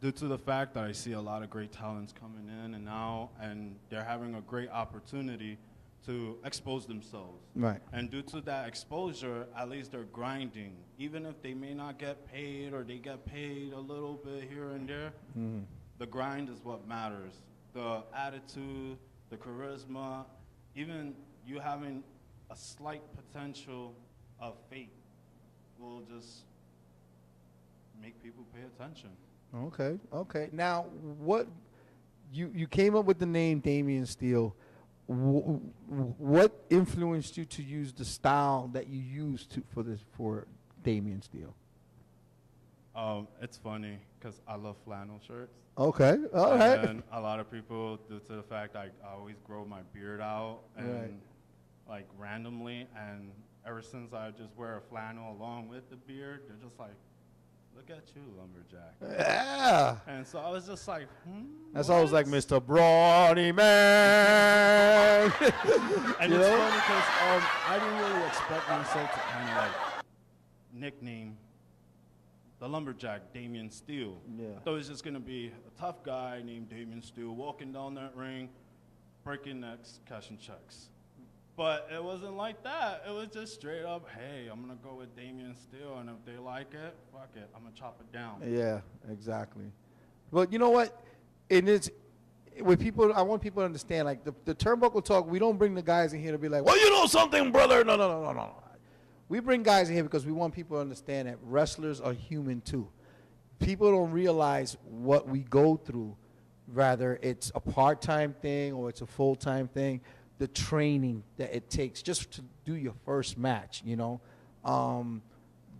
Due to the fact that I see a lot of great talents coming in and now, and they're having a great opportunity to expose themselves. Right. And due to that exposure, at least they're grinding. Even if they may not get paid or they get paid a little bit here and there, the grind is what matters. The attitude, the charisma, even you having a slight potential of fate will just make people pay attention. Okay, okay. Now, what you came up with the name Damian Steele. What influenced you to use the style that you used for Damian Steele? It's funny because I love flannel shirts. Okay, all right. And a lot of people, due to the fact I always grow my beard out and like randomly, and ever since I just wear a flannel along with the beard, they're just like, "Look at you, lumberjack." Yeah. And so I was just like, That's always like Mr. Brawny Man. And it's funny because I didn't really expect myself to kind of like nickname the lumberjack Damian Steele. Yeah. I thought it was just gonna be a tough guy named Damian Steele walking down that ring, breaking necks, cashing checks. But it wasn't like that. It was just straight up, hey, I'm gonna go with Damian Steele, and if they like it, fuck it, I'm gonna chop it down. Yeah, exactly. But you know what? It is with people. I want people to understand, like the turnbuckle talk. We don't bring the guys in here to be like, well, you know something, brother. No. We bring guys in here because we want people to understand that wrestlers are human too. People don't realize what we go through. Rather, it's a part-time thing or it's a full-time thing. The training that it takes just to do your first match, you know,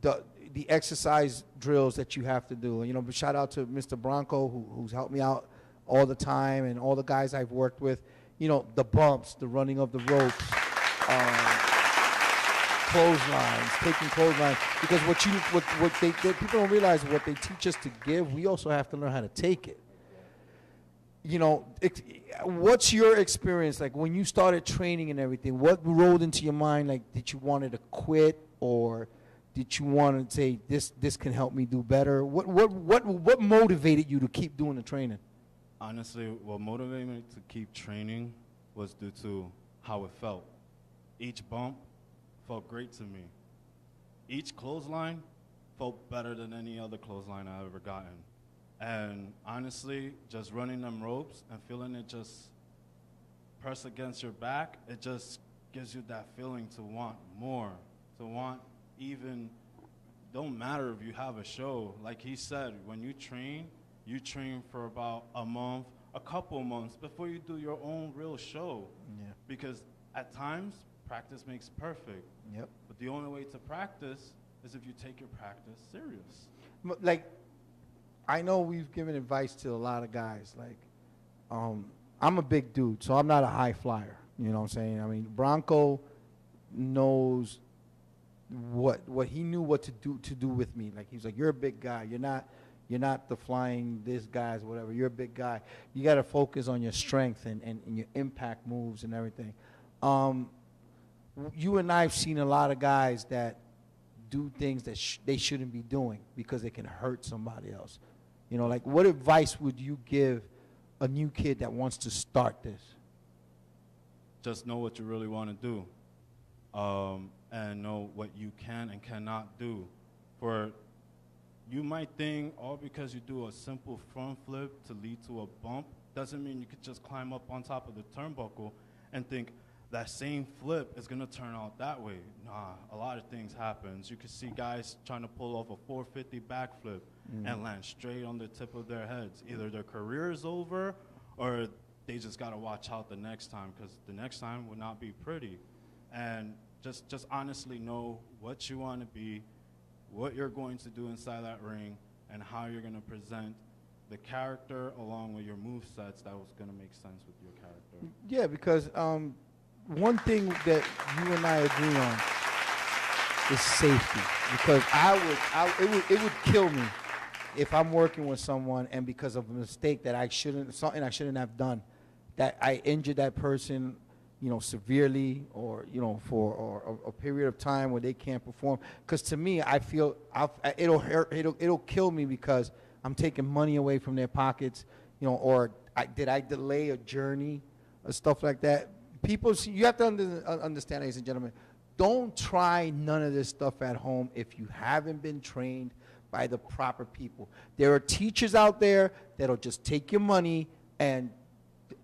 the exercise drills that you have to do. You know, but shout out to Mr. Bronco who's helped me out all the time, and all the guys I've worked with. You know, the bumps, the running of the ropes, clotheslines, taking clotheslines. Because what people don't realize, what they teach us to give, we also have to learn how to take it. You know, what's your experience like when you started training and everything? What rolled into your mind? Like, did you wanted to quit, or did you want to say this can help me do better? What motivated you to keep doing the training? Honestly, what motivated me to keep training was due to how it felt. Each bump felt great to me. Each clothesline felt better than any other clothesline I've ever gotten. And honestly, just running them ropes and feeling it just press against your back, it just gives you that feeling to want more, to want even, don't matter if you have a show. Like he said, when you train for about a month, a couple months before you do your own real show. Yeah. Because at times, practice makes perfect. Yep. But the only way to practice is if you take your practice serious. Like, I know we've given advice to a lot of guys. Like, I'm a big dude, so I'm not a high flyer. You know what I'm saying? I mean, Bronco knows what he knew what to do with me. Like, he's like, you're a big guy. You're not the flying this guys, whatever. You're a big guy. You got to focus on your strength and your impact moves and everything. You and I have seen a lot of guys that do things that they shouldn't be doing because they can hurt somebody else. You know, like, what advice would you give a new kid that wants to start this? Just know what you really want to do, and know what you can and cannot do. For you might think, all because you do a simple front flip to lead to a bump, doesn't mean you could just climb up on top of the turnbuckle and think that same flip is going to turn out that way. Nah, a lot of things happens. You could see guys trying to pull off a 450 backflip and land straight on the tip of their heads. Either their career is over or they just got to watch out the next time, because the next time will not be pretty. And just honestly know what you want to be, what you're going to do inside that ring, and how you're going to present the character along with your movesets that was going to make sense with your character. Yeah, because one thing that you and I agree on is safety. Because it would kill me if I'm working with someone and because of a mistake that something I shouldn't have done, that I injured that person, you know, severely, or, you know, for a period of time where they can't perform. Because to me, I feel it'll hurt. It'll kill me because I'm taking money away from their pockets, you know, or did I delay a journey or stuff like that people, you have to understand, ladies and gentlemen, don't try none of this stuff at home if you haven't been trained by the proper people. There are teachers out there that'll just take your money and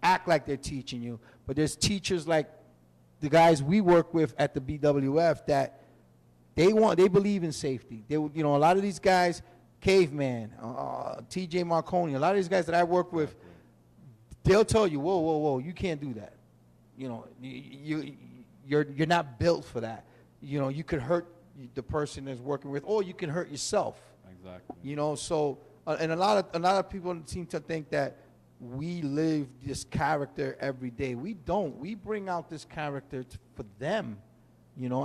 act like they're teaching you, but there's teachers like the guys we work with at the BWF that they believe in safety. A lot of these guys, Caveman, TJ Marconi, a lot of these guys that I work with, they'll tell you, whoa, you can't do that. You're not built for that. You could hurt the person that's working with, or you can hurt yourself. Exactly. So and a lot of people seem to think that we live this character every day. We don't. We bring out this character for them,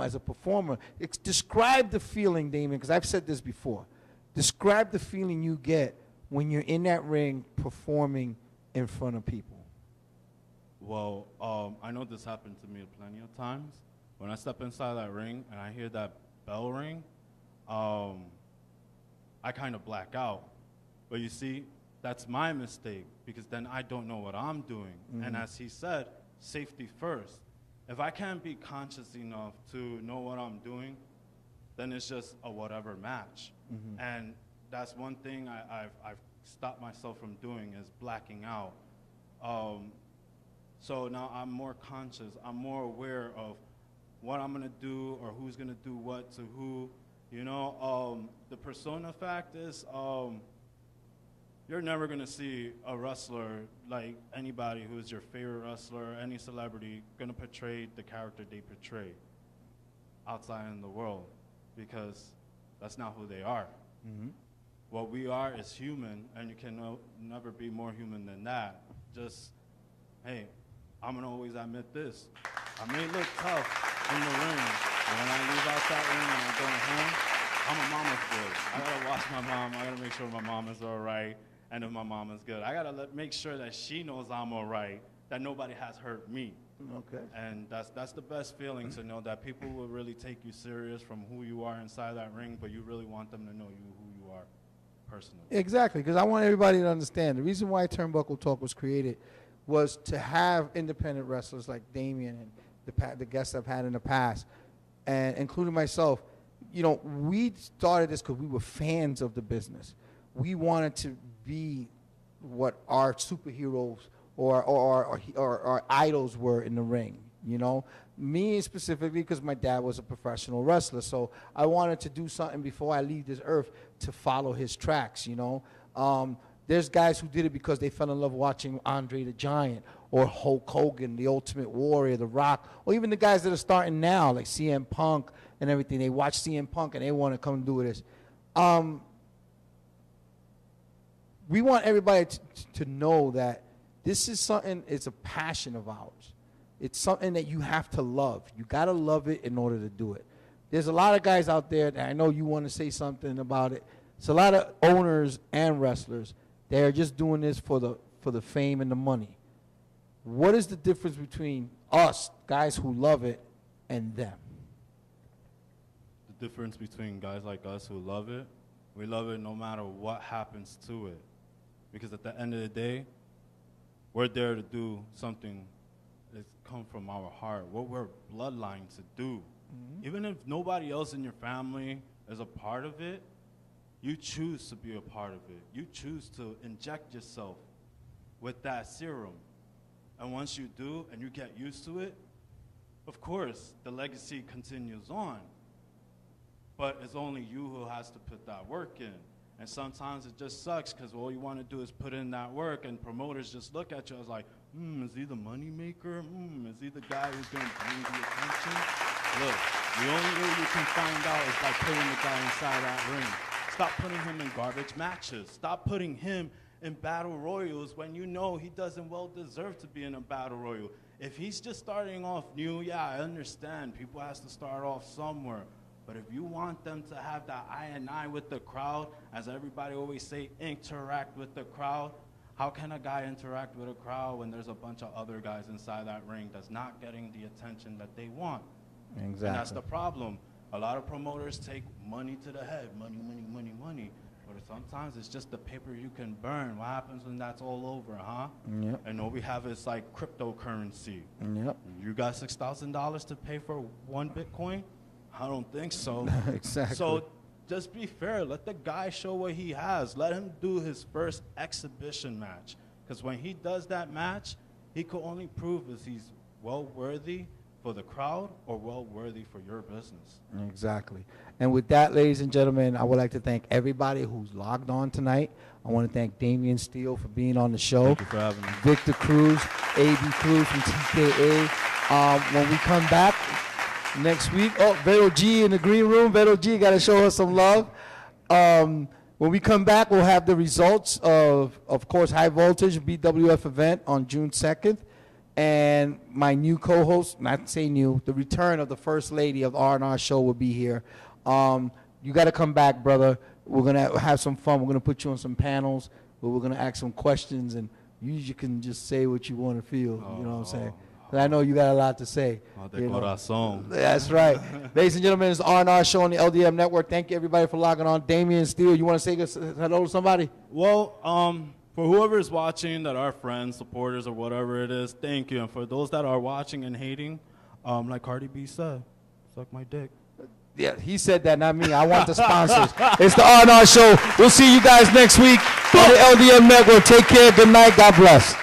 as a performer. Describe the feeling, Damien, because I've said this before. Describe the feeling you get when you're in that ring performing in front of people. Well, I know this happened to me plenty of times. When I step inside that ring and I hear that bell ring, I kind of black out. But you see, that's my mistake, because then I don't know what I'm doing. Mhm. And as he said, safety first. If I can't be conscious enough to know what I'm doing, then it's just a whatever match. Mhm. And that's one thing I've stopped myself from doing, is blacking out. So now I'm more conscious. I'm more aware of what I'm going to do or who's going to do what to who. The persona fact is, you're never going to see a wrestler like anybody who is your favorite wrestler, any celebrity, going to portray the character they portray outside in the world, because that's not who they are. Mhm. What we are is human, and you can never be more human than that. Just, hey, I'm going to always admit this. I may look tough in the ring, but when I leave out that ring and I'm going home, I'm a mama's boy. I got to watch my mom. I got to make sure my mom is all right, and if my mom is good. I got to make sure that she knows I'm all right, that nobody has hurt me. Okay. And that's the best feeling, to know that people will really take you serious from who you are inside that ring, but you really want them to know who you are personally. Exactly, because I want everybody to understand. The reason why Turnbuckle Talk was created was to have independent wrestlers like Damien and the guests I've had in the past, and including myself. We started this because we were fans of the business. We wanted to be what our superheroes or our idols were in the ring. Me specifically, because my dad was a professional wrestler, so I wanted to do something before I leave this earth to follow his tracks. There's guys who did it because they fell in love watching Andre the Giant or Hulk Hogan, the Ultimate Warrior, The Rock, or even the guys that are starting now, like CM Punk and everything. They watch CM Punk and they want to come and do this. We want everybody to know that this is something, it's a passion of ours. It's something that you have to love. You got to love it in order to do it. There's a lot of guys out there that I know you want to say something about it. It's a lot of owners and wrestlers. They're just doing this for the fame and the money. What is the difference between us, guys who love it, and them? The difference between guys like us who love it, we love it no matter what happens to it. Because at the end of the day, we're there to do something that's come from our heart, what we're bloodline to do. Mm-hmm. Even if nobody else in your family is a part of it, you choose to be a part of it. You choose to inject yourself with that serum. And once you do and you get used to it, of course, the legacy continues on. But it's only you who has to put that work in. And sometimes it just sucks because all you want to do is put in that work, and promoters just look at you as like, is he the money maker? Is he the guy who's going to bring the attention? Look, the only way you can find out is by putting the guy inside that ring. Stop putting him in garbage matches. Stop putting him in battle royals when you know he doesn't well deserve to be in a battle royal. If he's just starting off new, yeah, I understand. People has to start off somewhere. But if you want them to have that eye and eye with the crowd, as everybody always say, interact with the crowd, how can a guy interact with a crowd when there's a bunch of other guys inside that ring that's not getting the attention that they want? Exactly. And that's the problem. A lot of promoters take money to the head, money, money, money, money. But sometimes it's just the paper you can burn. What happens when that's all over, huh? Yep. And all we have is like cryptocurrency. Yep. You got $6,000 to pay for one Bitcoin? I don't think so. Exactly. So just be fair. Let the guy show what he has. Let him do his first exhibition match. Because when he does that match, he could only prove if he's well worthy for the crowd or well worthy for your business. Exactly. And with that, ladies and gentlemen, I would like to thank everybody who's logged on tonight. I want to thank Damian Steele for being on the show. Thank you for having me. Victor Cruz, AB Cruz from TKA. When we come back next week, Vero G in the green room. Vero G, got to show us some love. When we come back, we'll have the results of course, High Voltage BWF event on June 2nd. And my new co-host, not to say new, the return of the First Lady of the R&R show will be here. You got to come back, brother. We're going to have some fun. We're going to put you on some panels where we're going to ask some questions, and you can just say what you want to feel. You know what I'm saying? 'Cause I know you got a lot to say. De corazón. That's right. Ladies and gentlemen, it's the R&R show on the LDM Network. Thank you, everybody, for logging on. Damian Steele, you want to say hello to somebody? Well, for whoever is watching that are friends, supporters, or whatever it is, thank you. And for those that are watching and hating, like Cardi B said, suck my dick. Yeah, he said that, not me. I want the sponsors. It's the R&R show. We'll see you guys next week on the LDM Network. Take care. Good night. God bless.